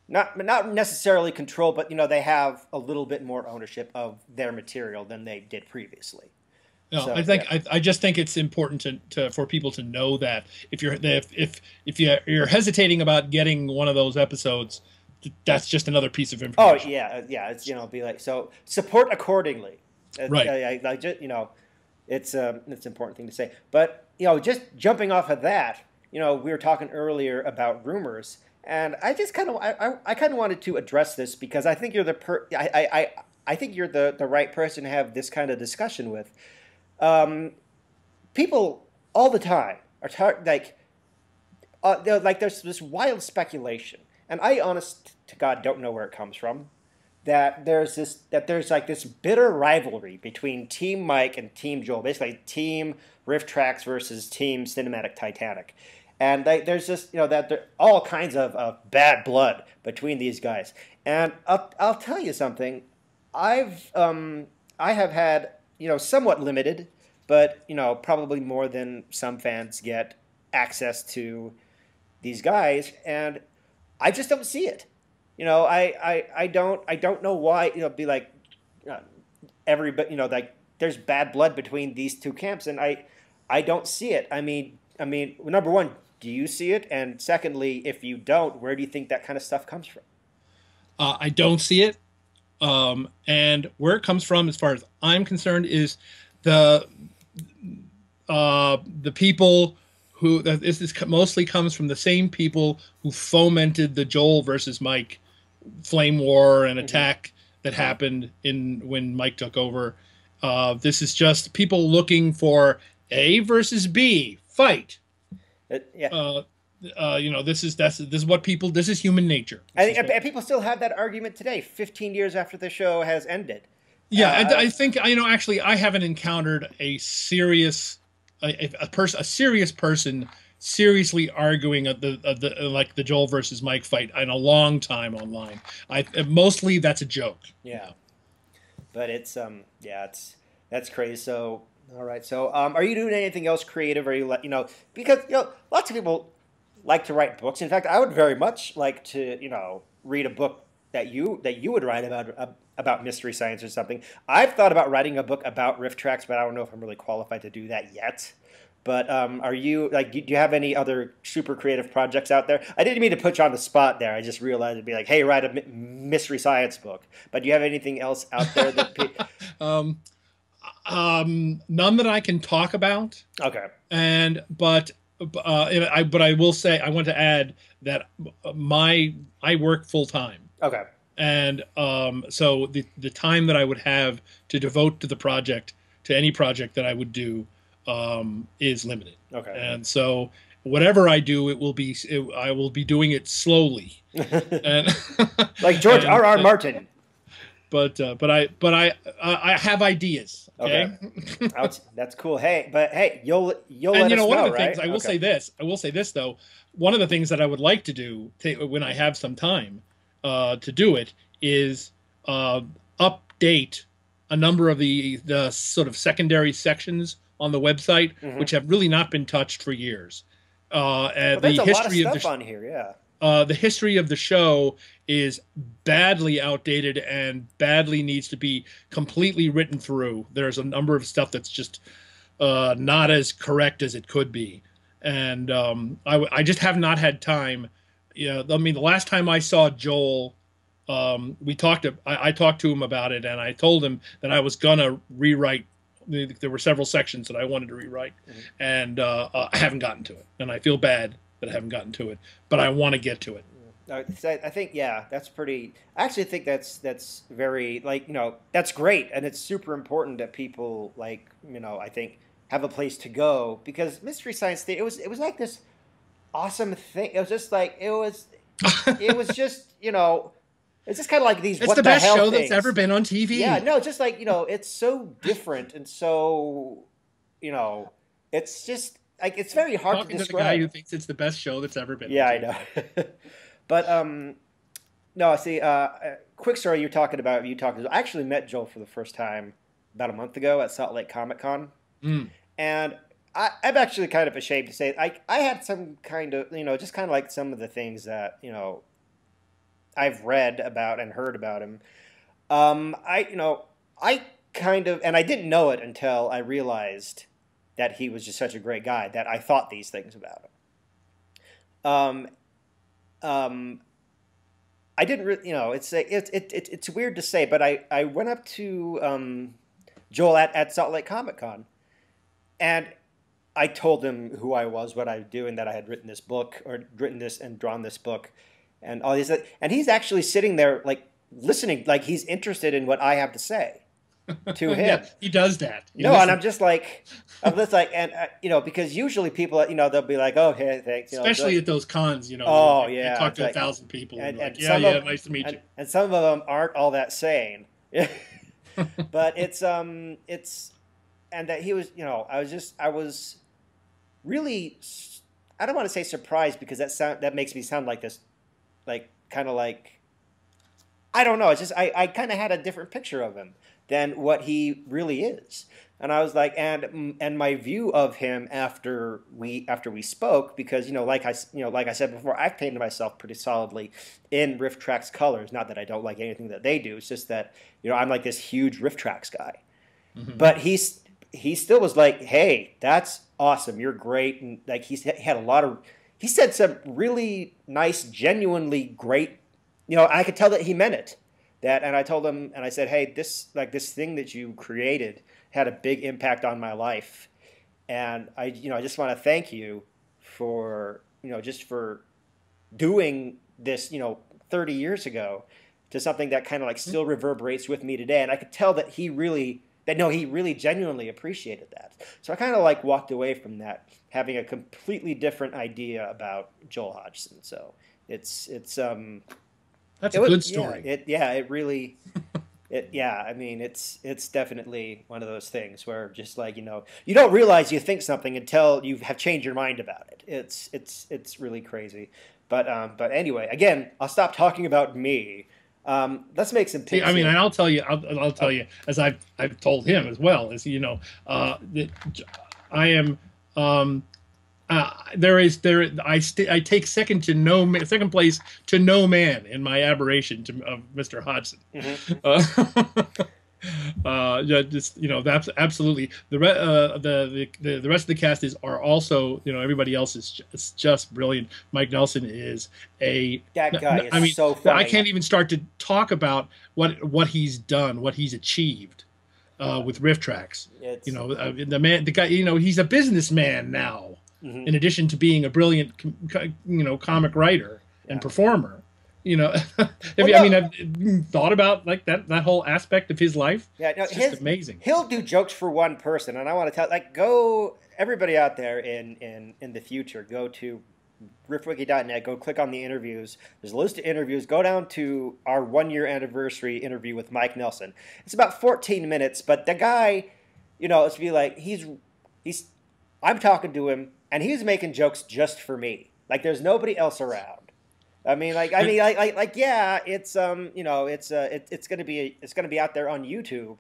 not necessarily control, but they have a little bit more ownership of their material than they did previously. No, so, I just think it's important for people to know that if you're hesitating about getting one of those episodes, that's just another pice of information. Oh yeah, it's be like, so support accordingly. Right. It's an important thing to say. But just jumping off of that, we were talking earlier about rumors, and I just kind of wanted to address this because I think you're I think you're the right person to have this kind of discussion with. People all the time are there's this wild speculation, and I, honest to God, don't know where it comes from. That there's this bitter rivalry between Team Mike and Team Joel, basically Team Riff Tracks versus Team Cinematic Titanic, and there's just that there all kinds of bad blood between these guys. And I'll tell you something, I have had somewhat limited, but probably more than some fans get access to these guys, and I just don't see it. I don't know why. Be like everybody. There's bad blood between these two camps, and I don't see it. I mean, number one, do you see it? And secondly, if you don't, where do you think that kind of stuff comes from? I don't see it. And where it comes from, as far as I'm concerned, is the people who this mostly comes from the same people who fomented the Joel versus Mike flame war and attack that happened when Mike took over. This is just people looking for A versus B fight. This is what people. This is human nature. And people still have that argument today, 15 years after the show has ended. Yeah, I think actually, I haven't encountered a serious person seriously arguing the Joel versus Mike fight in a long time online. Mostly that's a joke. Yeah, but it's that's crazy. So all right, so are you doing anything else creative? Or you because lots of people like to write books. In fact, I would very much like to read a book that you would write about mystery science or something. I've thought about writing a book about Riff Tracks, but I don't know if I'm really qualified to do that yet. But are you do you have any other super creative projects out there? I didn't mean to put you on the spot there. I just realized it'd be like, hey, write a mystery science book. But do you have anything else out there that? None that I can talk about. Okay. But I will say, I want to add that I work full time. Okay. And so the time that I would have to devote to the project, to any project that I would do, is limited. Okay. And so whatever I do, I will be doing it slowly. And, like George R.R. Martin. But I have ideas. Okay. That's cool. Hey, you'll let us know, one of the right? things I will say this though. One of the things that I would like to do when I have some time to do it is update a number of the sort of secondary sections on the website, which have really not been touched for years. There's a lot of stuff on here, yeah. the history of the show is badly outdated and badly needs to be completely written through. There's a number of stuff that's just not as correct as it could be. And I just have not had time. I mean, the last time I saw Joel, I talked to him about it, and I told him that I was going to rewrite. There were several sections that I wanted to rewrite, and I haven't gotten to it. And I feel bad that I haven't gotten to it, but I want to get to it. I think, yeah, that's pretty. I actually think that's very, like, that's great, and it's super important that people, like, I think have a place to go, because Mystery Science Theater, it was like this awesome thing. It was just like it was just it's just kind of like these. It's what the best hell show things. that's ever been on TV. Yeah, no, just like it's so different and so it's just like it's very hard Talking to describe. To the guy who thinks it's the best show that's ever been. Yeah, I know. But no, see, quick story. You talking. I actually met Joel for the first time about a month ago at Salt Lake Comic Con, and I'm actually kind of ashamed to say I had some kind of just kind of like some of the things that I've read about and heard about him. I kind of, and I didn't know it until I realized that he was just such a great guy that I thought these things about him. I didn't really, it's weird to say, but I went up to Joel at Salt Lake Comic Con, and I told him who I was, what I do, and that I had written this book, or written this and drawn this book, and all these. And he's actually sitting there, like, listening, like he's interested in what I have to say to him. Yeah, he does that. And I'm just like, because usually people, they'll be like, oh, hey, thanks. Especially at those cons, Oh, you yeah. talk to 1,000 people. And like, nice to meet you. And some of them aren't all that sane. But it's, and that he was, I was really, I don't want to say surprised, because that makes me sound like this, like, kind of like, I don't know. It's just, I kind of had a different picture of him than what he really is. And I was like, and my view of him after we spoke, because, like I said before, I've painted myself pretty solidly in Riff Tracks colors. Not that I don't like anything that they do. It's just that, I'm like this huge Riff Tracks guy. Mm-hmm. But he still was like, hey, that's awesome. You're great. And like, he said some really nice, genuinely great, I could tell that he meant it. And I told him, and I said, hey, this thing that you created had a big impact on my life. And I just want to thank you for, just for doing this, 30 years ago, to something that kind of like still reverberates with me today. And I could tell that he really genuinely appreciated that. So I kind of like walked away from that, having a completely different idea about Joel Hodgson. So it's that's a good story. I mean, it's definitely one of those things where just like, you don't realize you think something until you have changed your mind about it. It's really crazy. But anyway, again, I'll stop talking about me. Let's make some picks. I mean, and I'll tell you, as I've told him as well, as that I am. I take second place to no man in my aberration of Mr. Hodgson. Mm-hmm. That's absolutely the rest of the cast are also, everybody else is just brilliant. Mike Nelson is that guy. Is so funny. I can't even start to talk about what he's done, what he's achieved with Riff Tracks. The guy, he's a businessman now. Mm-hmm. In addition to being a brilliant, comic writer and performer, have you thought about like that whole aspect of his life? Yeah, no, it's just amazing. He'll do jokes for one person, and I want to tell, go everybody out there in the future, go to RiffWiki.net, go click on the interviews. There's a list of interviews. Go down to our 1-year anniversary interview with Mike Nelson. It's about 14 minutes, but the guy, it's be like I'm talking to him, and he's making jokes just for me. Like, there's nobody else around. Yeah, it's it's gonna be out there on YouTube,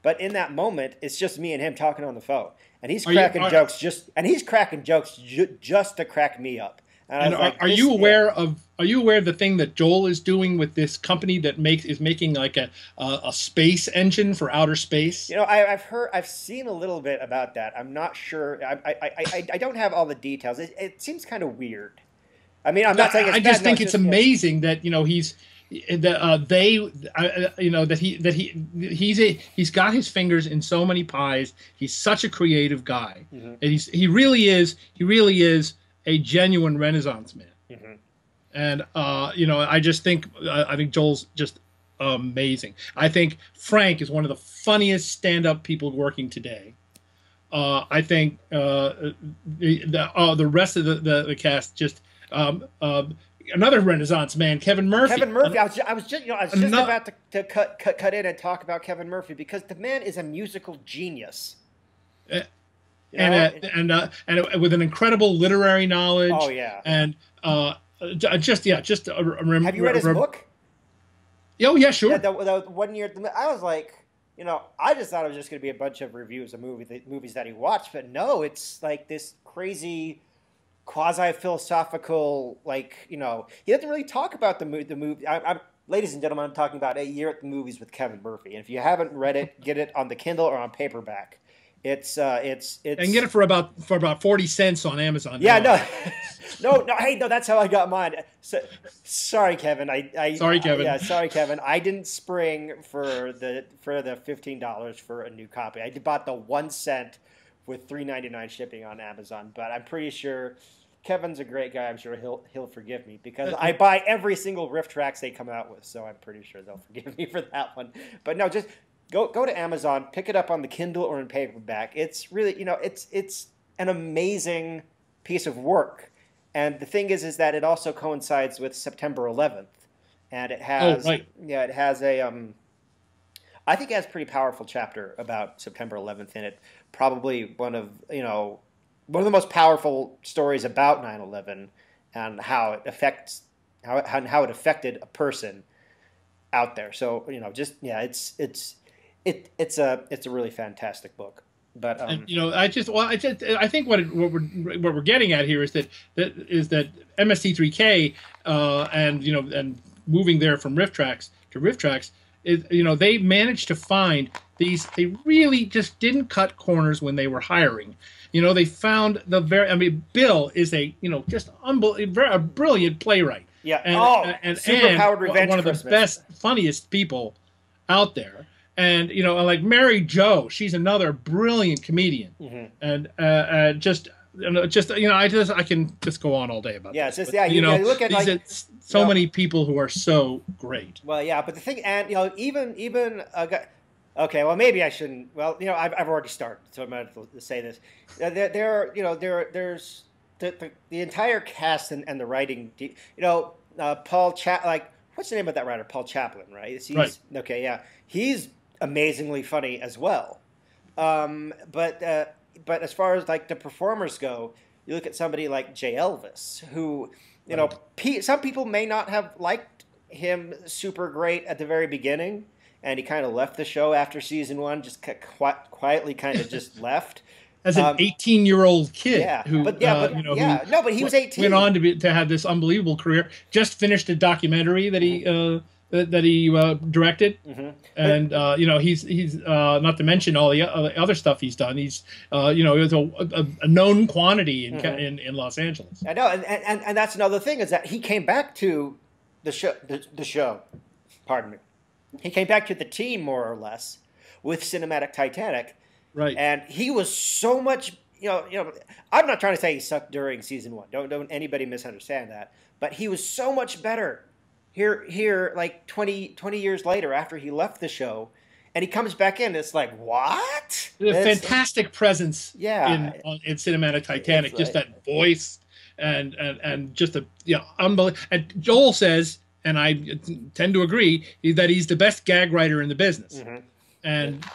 but in that moment, it's just me and him talking on the phone, and he's cracking jokes just to crack me up. And are you aware of the thing that Joel is doing with this company that is making like a space engine for outer space? I've seen a little bit about that. I'm not sure. I don't have all the details. It seems kind of weird. I mean, I'm not saying it's I bad. just think it's amazing that he's he's got his fingers in so many pies. He's such a creative guy, and he really is a genuine Renaissance man. And I think Joel's just amazing. I think Frank is one of the funniest stand-up people working today. I think the rest of the cast just. Another Renaissance man, Kevin Murphy. Kevin Murphy. I was just about to cut in and talk about Kevin Murphy because the man is a musical genius. And with an incredible literary knowledge. Oh yeah. And have you read his book? Oh yeah, sure. Yeah, the 1 year. I was like, I just thought it was just going to be a bunch of reviews of movies that he watched, but no, it's like this crazy. Quasi-philosophical, he doesn't really talk about the movie. Ladies and gentlemen, I'm talking about A Year at the Movies with Kevin Murphy. And if you haven't read it, get it on the Kindle or on paperback. It's and get it for about 40 cents on Amazon. Yeah, no, that's how I got mine. So, sorry, Kevin. Sorry, Kevin. Yeah, sorry, Kevin. I didn't spring for the $15 for a new copy. I bought the 1 cent with $3.99 shipping on Amazon, but I'm pretty sure. Kevin's a great guy. I'm sure he'll forgive me because I buy every single riff tracks they come out with, so I'm pretty sure they'll forgive me for that one. But no, just go to Amazon, pick it up on the Kindle or in paperback. It's really, it's an amazing piece of work. And the thing is that it also coincides with September 11th, and it has it has a I think it has a pretty powerful chapter about September 11th in it. Probably one of the most powerful stories about 9/11 and how it affected a person out there. So it's a really fantastic book. But I think what we're getting at here is that MST3K and moving there from riff tracks to riff tracks is they managed to find these. They really just didn't cut corners when they were hiring. They found Bill is a brilliant playwright. Yeah. And Superpowered Revenge one of the best, funniest people out there. And like Mary Jo, she's another brilliant comedian. And I can just go on all day about this. You look at many people who are so great. Well, yeah, but the thing, and even okay, well, maybe I shouldn't. Well, I've already started, so I'm going to say this. There's the entire cast and the writing. Paul what's the name of that writer? Paul Chaplin, right? Right. Okay, yeah, he's amazingly funny as well. But as far as the performers go, you look at somebody like J. Elvis, who some people may not have liked him super great at the very beginning. And he kind of left the show after season 1, just quietly kind of just left. As an 18-year-old kid, but he was 18. Went on to have this unbelievable career. Just finished a documentary that he directed, and he's not to mention all the other stuff he's done. He's is a known quantity in Los Angeles. I know, and that's another thing is that he came back to the show. Pardon me. He came back to the team more or less with Cinematic Titanic, right? And he was so much, I'm not trying to say he sucked during season 1. Don't anybody misunderstand that. But he was so much better here, like 20 years later after he left the show, and he comes back in. It's like what? Fantastic presence, in Cinematic Titanic. Just that voice and just unbelievable. And Joel says. And I tend to agree that he's the best gag writer in the business, and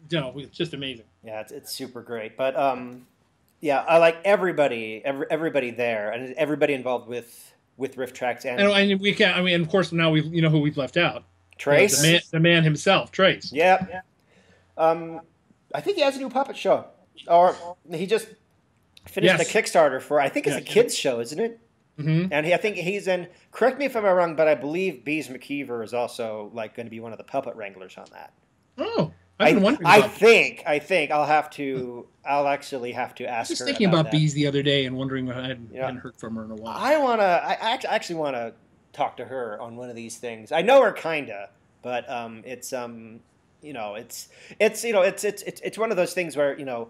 it's just amazing. Yeah, it's super great. But I like everybody there, and everybody involved with riff tracks, and we can. Of course, now we who we've left out. Trace, the man himself, Trace. Yeah. I think he has a new puppet show, or he just finished the Kickstarter for. I think it's a kids show, isn't it? And I think he's in. Correct me if I'm wrong, but I believe Bees McKeever is also like going to be one of the puppet wranglers on that. Oh, I've been wondering. I think I'll actually have to ask her. Just thinking about Bees the other day and wondering what I hadn't heard from her in a while. I actually want to talk to her on one of these things. I know her kinda, but it's one of those things where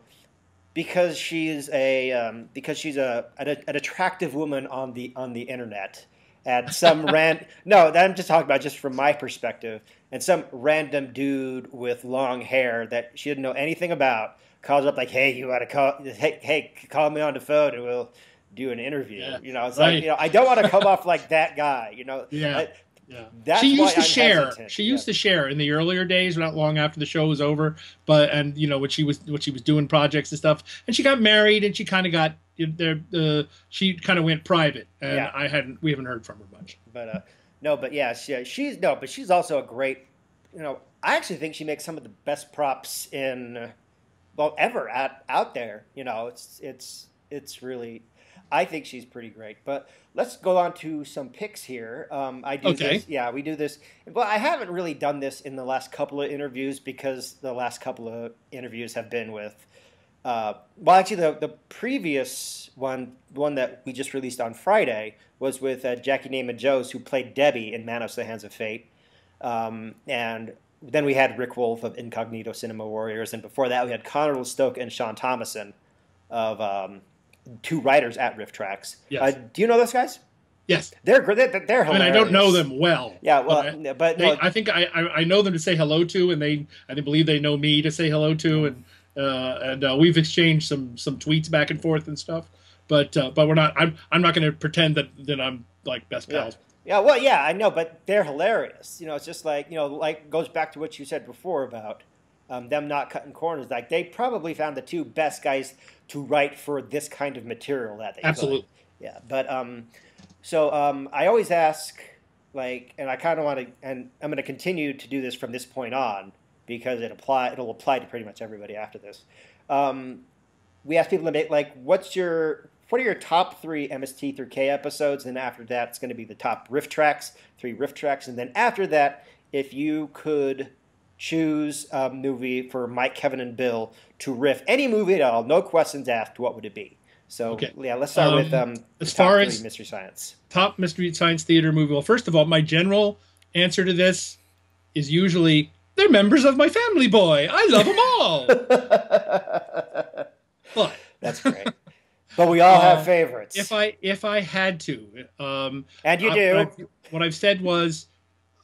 because she's an attractive woman on the internet, and some I'm just talking about just from my perspective, and some random dude with long hair that she didn't know anything about calls up like, hey, you gotta call me on the phone and we'll do an interview. Yeah. It's like I don't want to come off like that guy. Yeah. That's she used why to I'm share. hesitant. She used to share in the earlier days, not long after the show was over. But when she was doing projects and stuff, and she got married, and she kind of got there. She kind of went private, and we haven't heard from her much. But she's also a great. I actually think she makes some of the best props ever out there. It's really. I think she's pretty great, but let's go on to some picks here. We do this. Well, I haven't really done this in the last couple of interviews because the last couple of interviews have been with, the previous one that we just released on Friday was with Jackie Naaman Joes, who played Debbie in Man of the Hands of Fate, and then we had Rick Wolf of Incognito Cinema Warriors, and before that we had Connor Lestoke and Sean Thomason of. Two writers at Riff Tracks. Yes. Do you know those guys? Yes. They're great. They're hilarious. I mean, I don't know them well. Yeah, well, but I think I know them to say hello to, and I believe they know me to say hello to, and we've exchanged some tweets back and forth and stuff. But we're not. I'm not going to pretend that I'm like best pals. Yeah. Well, yeah, I know, but they're hilarious. It's just like goes back to what you said before about them not cutting corners. Like they probably found the two best guys to write for this kind of material that they absolutely. Yeah, but I always ask, and I kind of want to, and I'm going to continue to do this from this point on because it'll apply to pretty much everybody after this. We ask people to make what are your top 3 MST3K episodes, and then after that it's going to be the top riff tracks, 3 riff tracks, and then after that, if you could choose a movie for Mike, Kevin, and Bill to riff any movie at all, no questions asked, what would it be? So, let's start with as far as Mystery Science. Top Mystery Science Theater movie. Well, first of all, my general answer to this is usually, they're members of my family, boy. I love them all. But that's great. But we all have favorites. If I had to. And you do. What I've said was,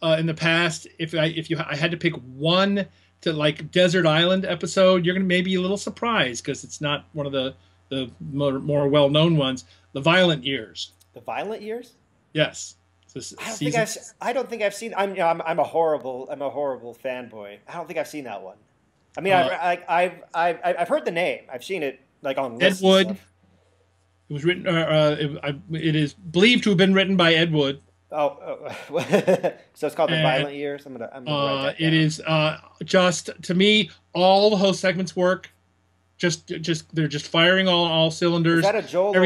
in the past, I had to pick one to Desert Island episode, you're going to maybe a little surprised because it's not one of the more well-known ones. The Violent Years. The Violent Years? Yes. I don't think I've seen. I'm a horrible fanboy. I don't think I've seen that one. I mean, I've heard the name. I've seen it on lists. Ed Wood. It was written. It is believed to have been written by Ed Wood. So it's called The Violent Years. I'm gonna write that down. It is just, to me, all the host segments work. They're just firing all cylinders. Is that a Joel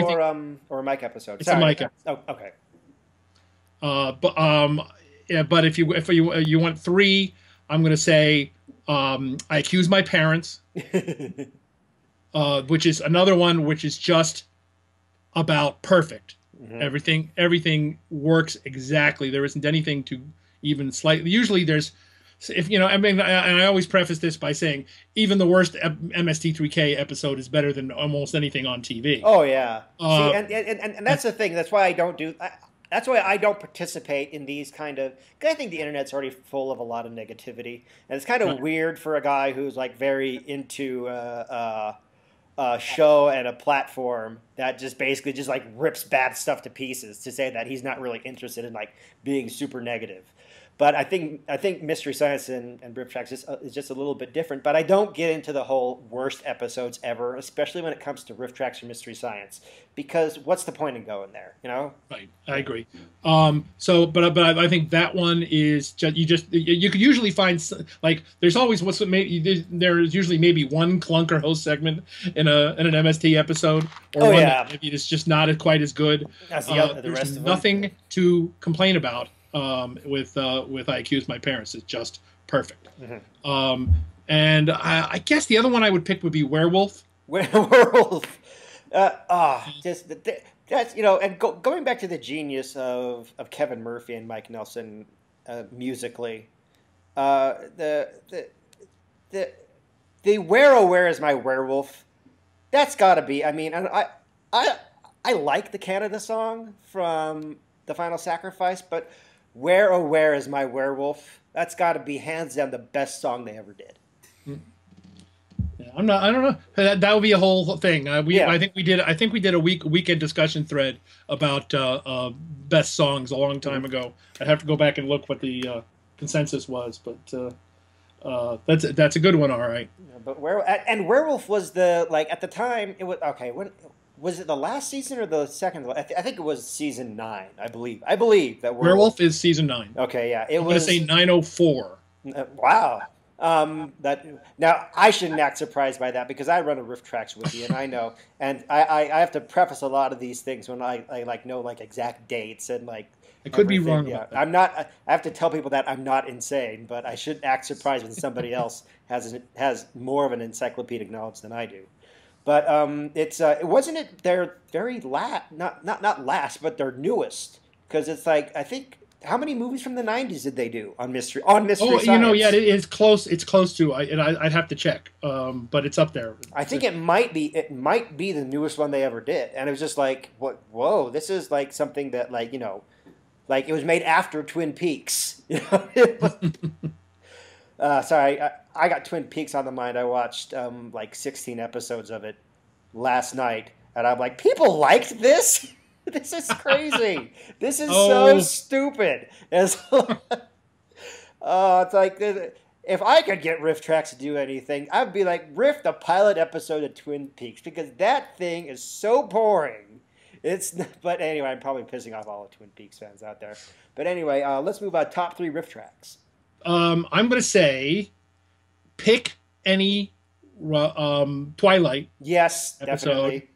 or a Mike episode? It's a Mike episode. Oh, okay. But if you want 3, I'm going to say I Accuse My Parents, which is another one which is just about perfect. Mm-hmm. Everything works exactly. There isn't anything to even slightly. Usually there's, and I always preface this by saying even the worst MST3K episode is better than almost anything on TV. Oh yeah. See, and that's the thing. That's why I don't do. That's why I don't participate in these kind of. Cause I think the internet's already full of a lot of negativity, and it's kind of weird for a guy who's very into a show and a platform that just basically rips bad stuff to pieces to say that he's not really interested in being super negative. But I think Mystery Science and Riff Tracks is just a little bit different. But I don't get into the whole worst episodes ever, especially when it comes to Riff Tracks or Mystery Science, because what's the point in going there? You know? Right. I agree. But I think that one is just you could usually find, like, there's always there's usually maybe one clunker host segment in an MST episode, or one that maybe it's just not quite as good. As the there's rest of nothing them. to complain about with I Accuse My Parents. It's just perfect. Mm-hmm. And I guess the other one I would pick would be Werewolf. Werewolf. That's and going back to the genius of Kevin Murphy and Mike Nelson musically, the Where is My Werewolf? That's got to be. I mean, I like the Canada song from The Final Sacrifice, but Where is My Werewolf? That's got to be hands down the best song they ever did. Yeah, I don't know. That would be a whole thing. I think we did a weekend discussion thread about best songs a long time ago. I'd have to go back and look what the consensus was, but that's a good one. All right. Yeah, but Werewolf was at the time it was okay. When was it, the last season or the second? I think it was season 9. I believe that Werewolf is season 9. Okay, yeah, I'm going to say 904. Wow. Now I shouldn't act surprised by that because I run a Riff Tracks wiki and I know, and I have to preface a lot of these things when I know exact dates and I could be wrong about that. I'm not. I have to tell people that I'm not insane, but I shouldn't act surprised when somebody else has more of an encyclopedic knowledge than I do. But it wasn't their very not last, but their newest, because it's I think. How many movies from the 90s did they do on Mystery Science? It is close. It's close to. I'd have to check, but it's up there. I think it might be the newest one they ever did, and it was just what? Whoa, this is something that it was made after Twin Peaks. Sorry, I got Twin Peaks on the mind. I watched 16 episodes of it last night, and I'm like, people liked this. This is crazy. This is so stupid. It's if I could get Riff Tracks to do anything, I'd be riff the pilot episode of Twin Peaks, because that thing is so boring. But anyway, I'm probably pissing off all the Twin Peaks fans out there. But anyway, let's move on. Top 3 Riff Tracks. I'm going to say pick any Twilight. Yes, episode. Definitely.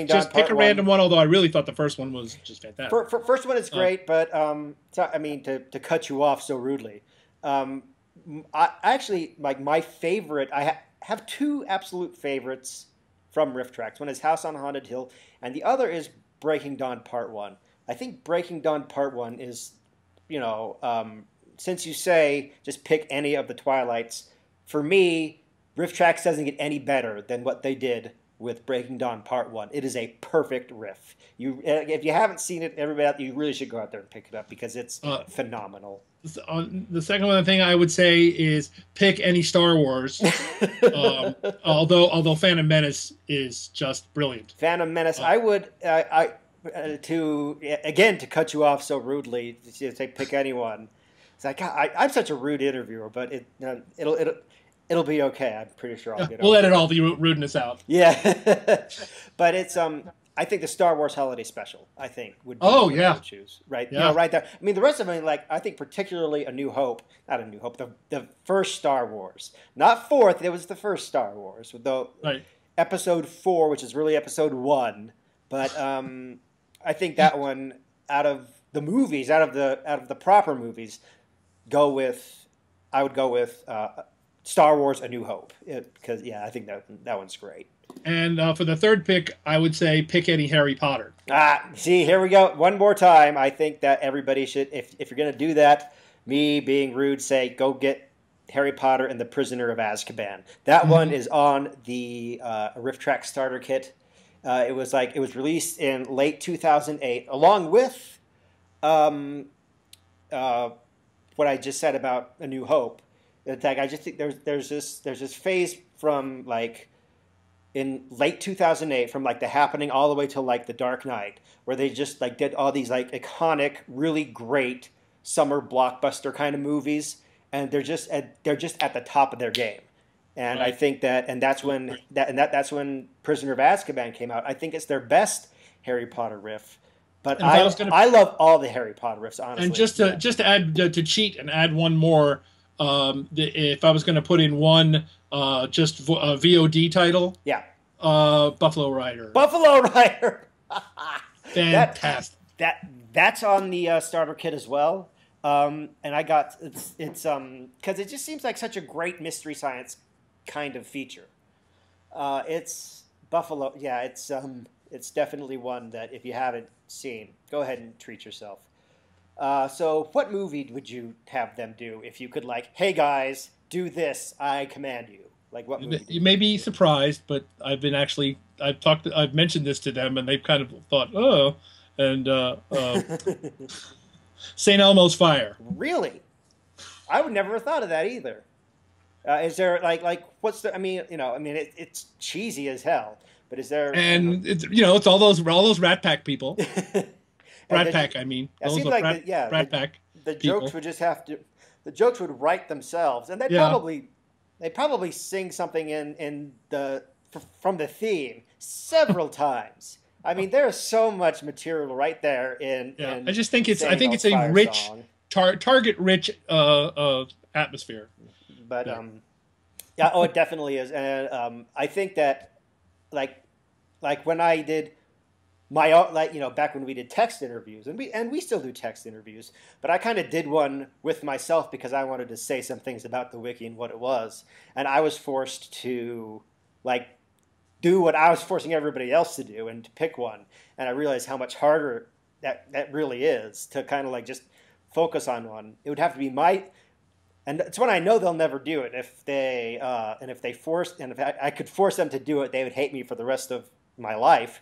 Just pick a random one, although I really thought the first one was just fantastic. First one is great, but to cut you off so rudely, I actually my favorite. I have 2 absolute favorites from Riff Tracks. One is House on Haunted Hill, and the other is Breaking Dawn Part 1. I think Breaking Dawn Part 1 is, since you say just pick any of the Twilights, for me, Riff Tracks doesn't get any better than what they did with Breaking Dawn Part 1. It is a perfect riff. If you haven't seen it, everybody, you really should go out there and pick it up because it's phenomenal. The second thing I would say is pick any Star Wars. Although Phantom Menace is just brilliant. Phantom Menace, I would to cut you off so rudely, to say pick anyone. It's I'm such a rude interviewer, but it'll be okay. I'm pretty sure I'll get it. We'll edit all the rudeness out. Yeah. But it's I think the Star Wars Holiday Special, I think, would be I would choose. Right. Yeah. Right there. I mean, the rest of them, I think particularly not A New Hope, the first Star Wars. Not 4th, it was the first Star Wars. Right. Episode 4, which is really episode 1. But I think that one, out of the movies, out of the proper movies, I would go with Star Wars: A New Hope, because I think that one's great. And for the third pick, I would say pick any Harry Potter. See, here we go. One more time. I think that everybody should, if you're going to do that, me being rude, say go get Harry Potter and the Prisoner of Azkaban. That one is on the Riff Track starter kit. It was released in late 2008, along with what I just said about A New Hope. In fact, I just think there's this phase from in late 2008, from The Happening all the way till The Dark Knight, where they just did all these iconic, really great summer blockbuster kind of movies, and they're just at the top of their game. And I think that's when Prisoner of Azkaban came out. I think it's their best Harry Potter riff. But I love all the Harry Potter riffs, honestly. And just to add to cheat and add one more, if I was going to put in one just a VOD title, Buffalo Rider. Buffalo Rider. Fantastic. That's on the starter kit as well. And I got it's because it just seems like such a great mystery science kind of feature. It's Buffalo. Yeah, it's definitely one that if you haven't seen, go ahead and treat yourself. So what movie would you have them do if you could, like, hey guys, do this, I command you? Like, what movie? You may be surprised, but I've mentioned this to them, and they've kind of thought, oh, and St. Elmo's Fire. Really? I would never have thought of that either. Is there like what's the? I mean, it's cheesy as hell. But is there? And it's all those Rat Pack people. Rat Pack, I mean. It seems like Rat Pack. The jokes would just have to. The jokes would write themselves, and they probably sing something from the theme several times. I mean, there's so much material right there in. I just think it's a rich, target rich atmosphere. But it definitely is, and I think that. Like when I did my back when we did text interviews, and we still do text interviews, but I kind of did one with myself because I wanted to say some things about the wiki and what it was, and I was forced to do what I was forcing everybody else to do and to pick one, and I realized how much harder that really is to kind of just focus on one. It would have to be and it's when I know they'll never do it. If I could force them to do it, they would hate me for the rest of my life.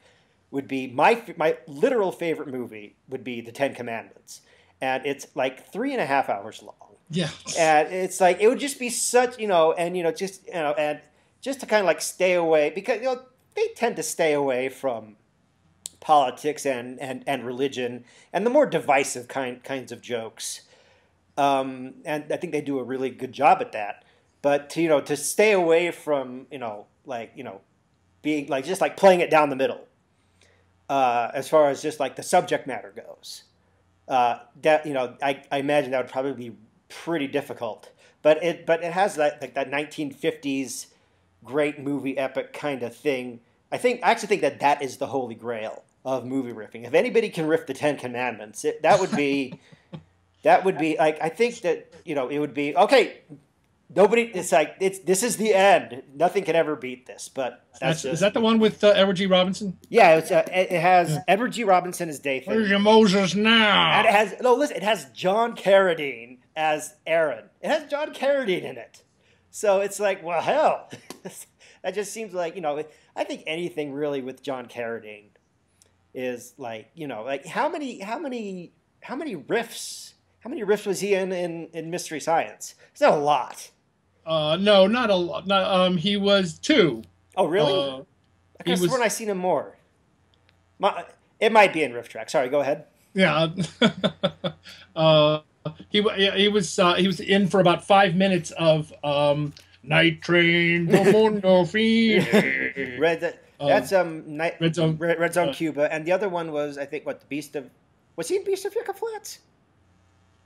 Would be my literal favorite movie would be The Ten Commandments, and it's like 3.5 hours long. Yeah, and it's like it would just be such and just to kind of stay away because they tend to stay away from politics and religion and the more divisive kinds of jokes. And I think they do a really good job at that. But to stay away from being just playing it down the middle, as far as just the subject matter goes, I imagine that would probably be pretty difficult. But it has that 1950s great movie epic kind of thing. I actually think that is the holy grail of movie riffing. If anybody can riff the Ten Commandments, that would be. That would be I think that it would be okay. Nobody. This is the end. Nothing can ever beat this. But is that the one with Edward G. Robinson? Yeah, it has Edward G. Robinson as Dathan. Where's your Moses now? And it has John Carradine as Aaron. It has John Carradine in it. So it's well, hell. That just seems I think anything really with John Carradine is how many riffs. How many riffs was he in Mystery Science? It's not a lot. No, not a lot. He was 2. Oh, really? I could have sworn I seen him more. It might be in Riff Track. Sorry, go ahead. Yeah. He was in for about 5 minutes of Night Train, no Mundo Fine. Red Zone Cuba, and the other one was I think the Beast of. Was he in Beast of Yucca Flats?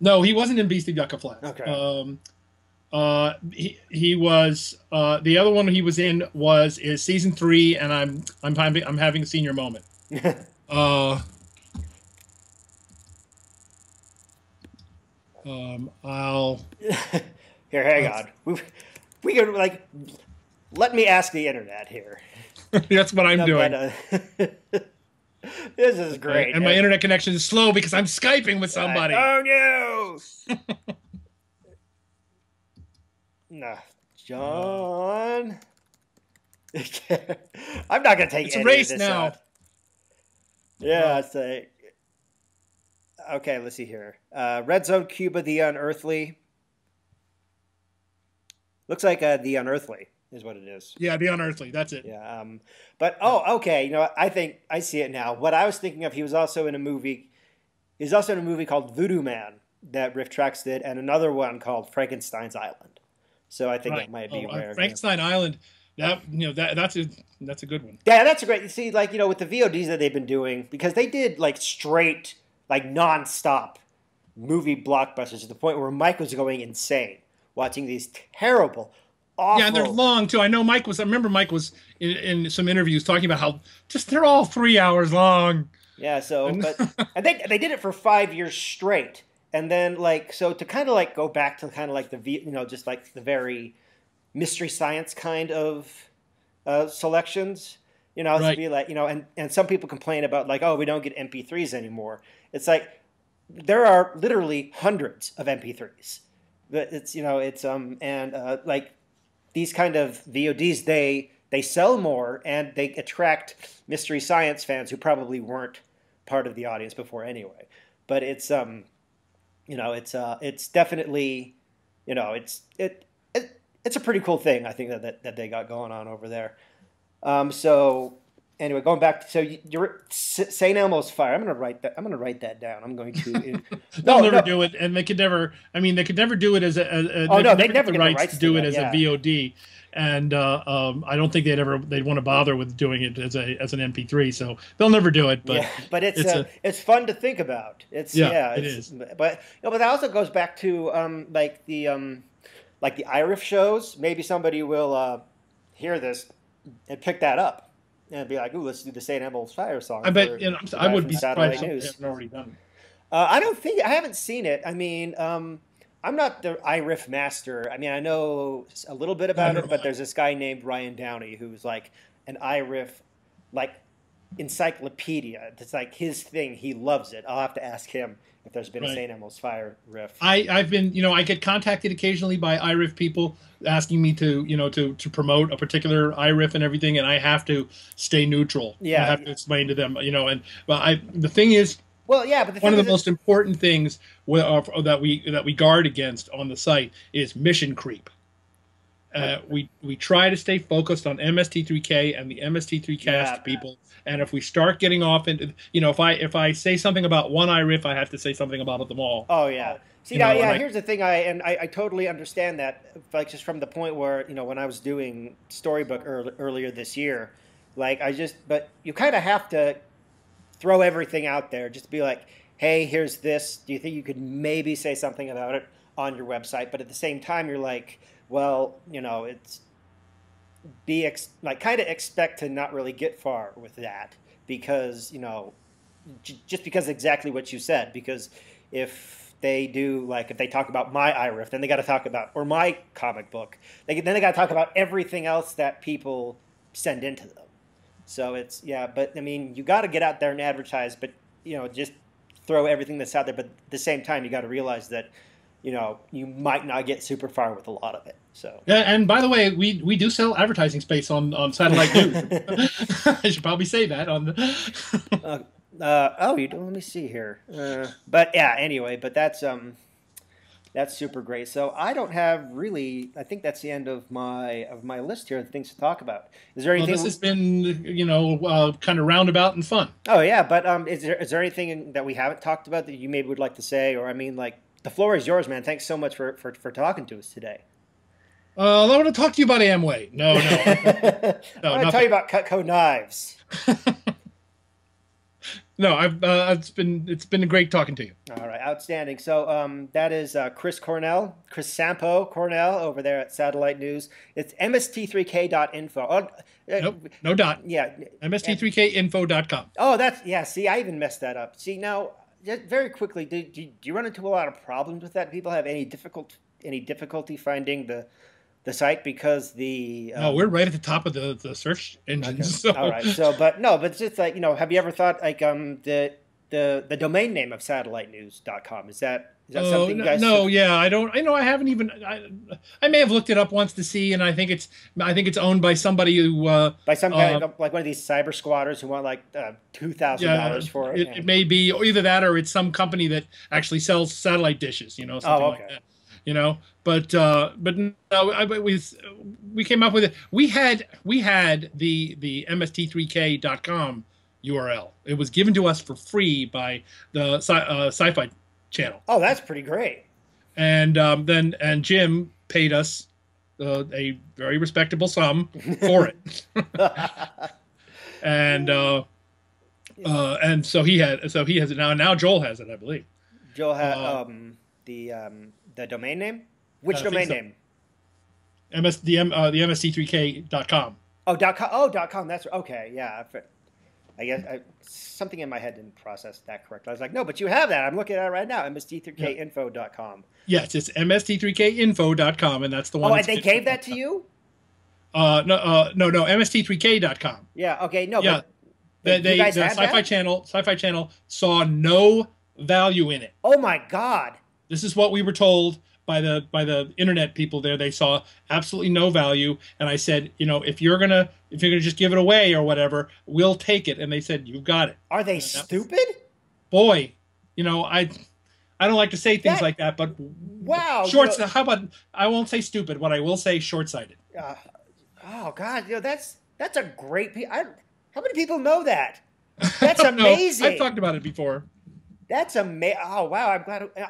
No, he wasn't in Beast of Yucca Flats. Okay. He was the other one he was in is season 3, and I'm having a senior moment. I'll here. Hang on. We can let me ask the internet here. That's what I'm doing. This is great. And my internet connection is slow because I'm Skyping with somebody. Oh, no. No. John. I'm not going to take it's any a race of this now. out. Yeah, okay, let's see here. Red Zone Cuba, The Unearthly. Looks like The Unearthly is what it is. Yeah, The Unearthly. That's it. Yeah. But okay. I think I see it now. What I was thinking of, he was also in a movie. He's also in a movie called Voodoo Man that Riff Tracks did, and another one called Frankenstein's Island. So I think that might be where Frankenstein Island. That's a good one. Yeah, that's a great. You see, like with the VODs that they've been doing, because they did like straight, like nonstop movie blockbusters to the point where Mike was going insane watching these terrible, awful. Yeah, and they're long too. I remember Mike was in some interviews talking about how they're all 3 hours long. Yeah, so and they did it for 5 years straight, and then to kind of like go back to kind of like just like the very Mystery Science kind of selections, to be like and some people complain about like, oh, we don't get MP3s anymore. It's like there are literally hundreds of MP3s. It's like these kind of VODs, they sell more and they attract Mystery Science fans who probably weren't part of the audience before anyway. But it's it's definitely it's a pretty cool thing, I think, that they got going on over there. So anyway, going back to you're St. Elmo's Fire. I'm gonna write that down. I'm going to. They'll never do it, and they could never. I mean, they could never do it as a. They'd never get the rights to do it as a VOD, and I don't think they'd want to bother with doing it as an MP3. So they'll never do it. But but it's fun to think about. It is. But that also goes back to like the iRiff shows. Maybe somebody will hear this and pick that up. And be like, ooh, let's do the St. Elmo's Fire song. I bet I would be surprised if they haven't already done it. I haven't seen it. I mean, I'm not the iRiff master. I mean, I know a little bit about it, but there's this guy named Ryan Downey who's like an iRiff like encyclopedia. It's like his thing. He loves it. I'll have to ask him if there's been a St. Elmo's Fire riff. I've been, I get contacted occasionally by iRiff people asking me to promote a particular iRiff and everything, and I have to stay neutral. Yeah. I have to explain to them, the thing is, well, yeah, but one of the most important things that we guard against on the site is mission creep. We try to stay focused on MST3K and the MST3Cast people. And if we start getting off into, if I say something about one iRiff, I have to say something about them all. Oh yeah. See, here's the thing. I totally understand that. Like just from the point where when I was doing Storybook earlier this year, but you kind of have to throw everything out there. Just be like, hey, here's this. Do you think you could maybe say something about it on your website? But at the same time, you're like, well, it's kind of expect to not really get far with that because just because exactly what you said. Because if they do if they talk about my iRiff, then they got to talk about or my comic book. Then they got to talk about everything else that people send into them. So it's but I mean you got to get out there and advertise, but just throw everything that's out there. But at the same time, you got to realize that you might not get super far with a lot of it. So and by the way, we do sell advertising space on Satellite News. I should probably say that on the. You do. Let me see here. But yeah, anyway, but that's super great. So I don't have really. I think that's the end of my list here of things to talk about. Is there anything? Well, this has been kind of roundabout and fun. Oh yeah, but is there anything that we haven't talked about that you maybe would like to say, or I mean the floor is yours, man. Thanks so much for talking to us today. I want to talk to you about Amway. No. I want to tell you about Cutco knives. No, it's been great talking to you. All right, outstanding. So that is Chris Sampo Cornell over there at Satellite News. It's mst3k.info. Nope, no dot. Yeah, mst3kinfo.com. Oh, see, I even messed that up. See, now, just very quickly, do you run into a lot of problems with that? People have any difficulty finding the site because no, we're right at the top of the search engines. Okay. So. All right. So, but it's just have you ever thought the domain name of satellitenews.com is that something you guys? No, yeah, I don't. I know I haven't even. I may have looked it up once to see, and I think it's owned by somebody who by some guy like one of these cyber squatters who want $2,000 for it. It may be either that or it's some company that actually sells satellite dishes. Something like that. But no, we came up with it. We had the mst3k.com URL. It was given to us for free by the sci-fi channel. Oh, that's pretty great. And then Jim paid us a very respectable sum for it. and so he has it now. And now Joel has it, I believe. Joel has the domain name. Which domain name? The MST3K.com. Oh, .com. Oh, .com. That's okay. Yeah. I guess something in my head didn't process that correctly. I was like, no, but you have that. I'm looking at it right now. MST3Kinfo.com. Yes, it's MST3Kinfo.com, and that's the one. Oh, and they gave that to you? No, MST3K.com. Yeah. Okay. No. Yeah. But the Sci-Fi Channel saw no value in it. Oh my God. This is what we were told by the internet people there. They saw absolutely no value, and I said, if you're gonna just give it away or whatever, we'll take it. And they said, you've got it. Are they stupid? Boy, I don't like to say things like that, but wow. How about I won't say stupid. What I will say, short-sighted. Oh God, that's a great. How many people know that? That's amazing. I've talked about it before. That's amazing. Oh wow,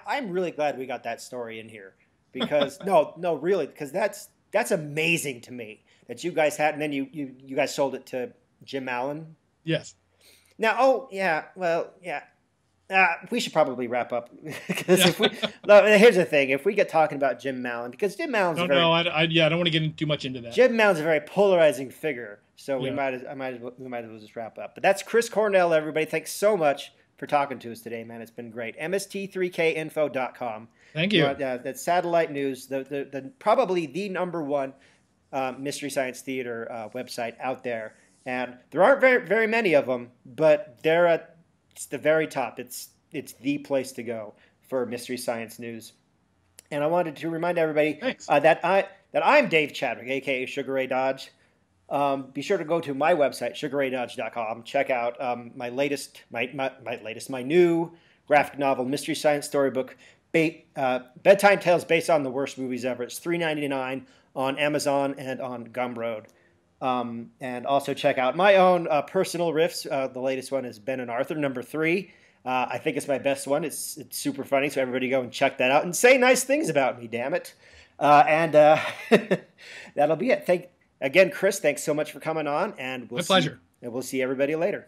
I'm really glad we got that story in here because no, really, because that's amazing to me that you guys had, and then you guys sold it to Jim Allen. Yes. Now, we should probably wrap up because here's the thing: if we get talking about Jim Allen, because Jim Allen's I don't want to get too much into that. Jim Allen's a very polarizing figure, so we might as well just wrap up. But that's Chris Cornell, everybody. Thanks so much for talking to us today, man. It's been great. MST3Kinfo.com. Thank you. That's satellite news, the probably the #1 Mystery Science Theater website out there. And there aren't very, very many of them, but it's the very top. It's the place to go for Mystery Science news. And I wanted to remind everybody that I'm Dave Chadwick, aka Sugar Ray Dodge. Be sure to go to my website, sugarraydodge.com. Check out my new graphic novel, Mystery Science Storybook, Bedtime Tales based on the worst movies ever. It's $3.99 on Amazon and on Gumroad. And also check out my own personal riffs. The latest one is Ben and Arthur, #3. I think it's my best one. It's super funny, so everybody go and check that out and say nice things about me, damn it. That'll be it. Again, Chris, thanks so much for coming on, and my pleasure. We'll see everybody later.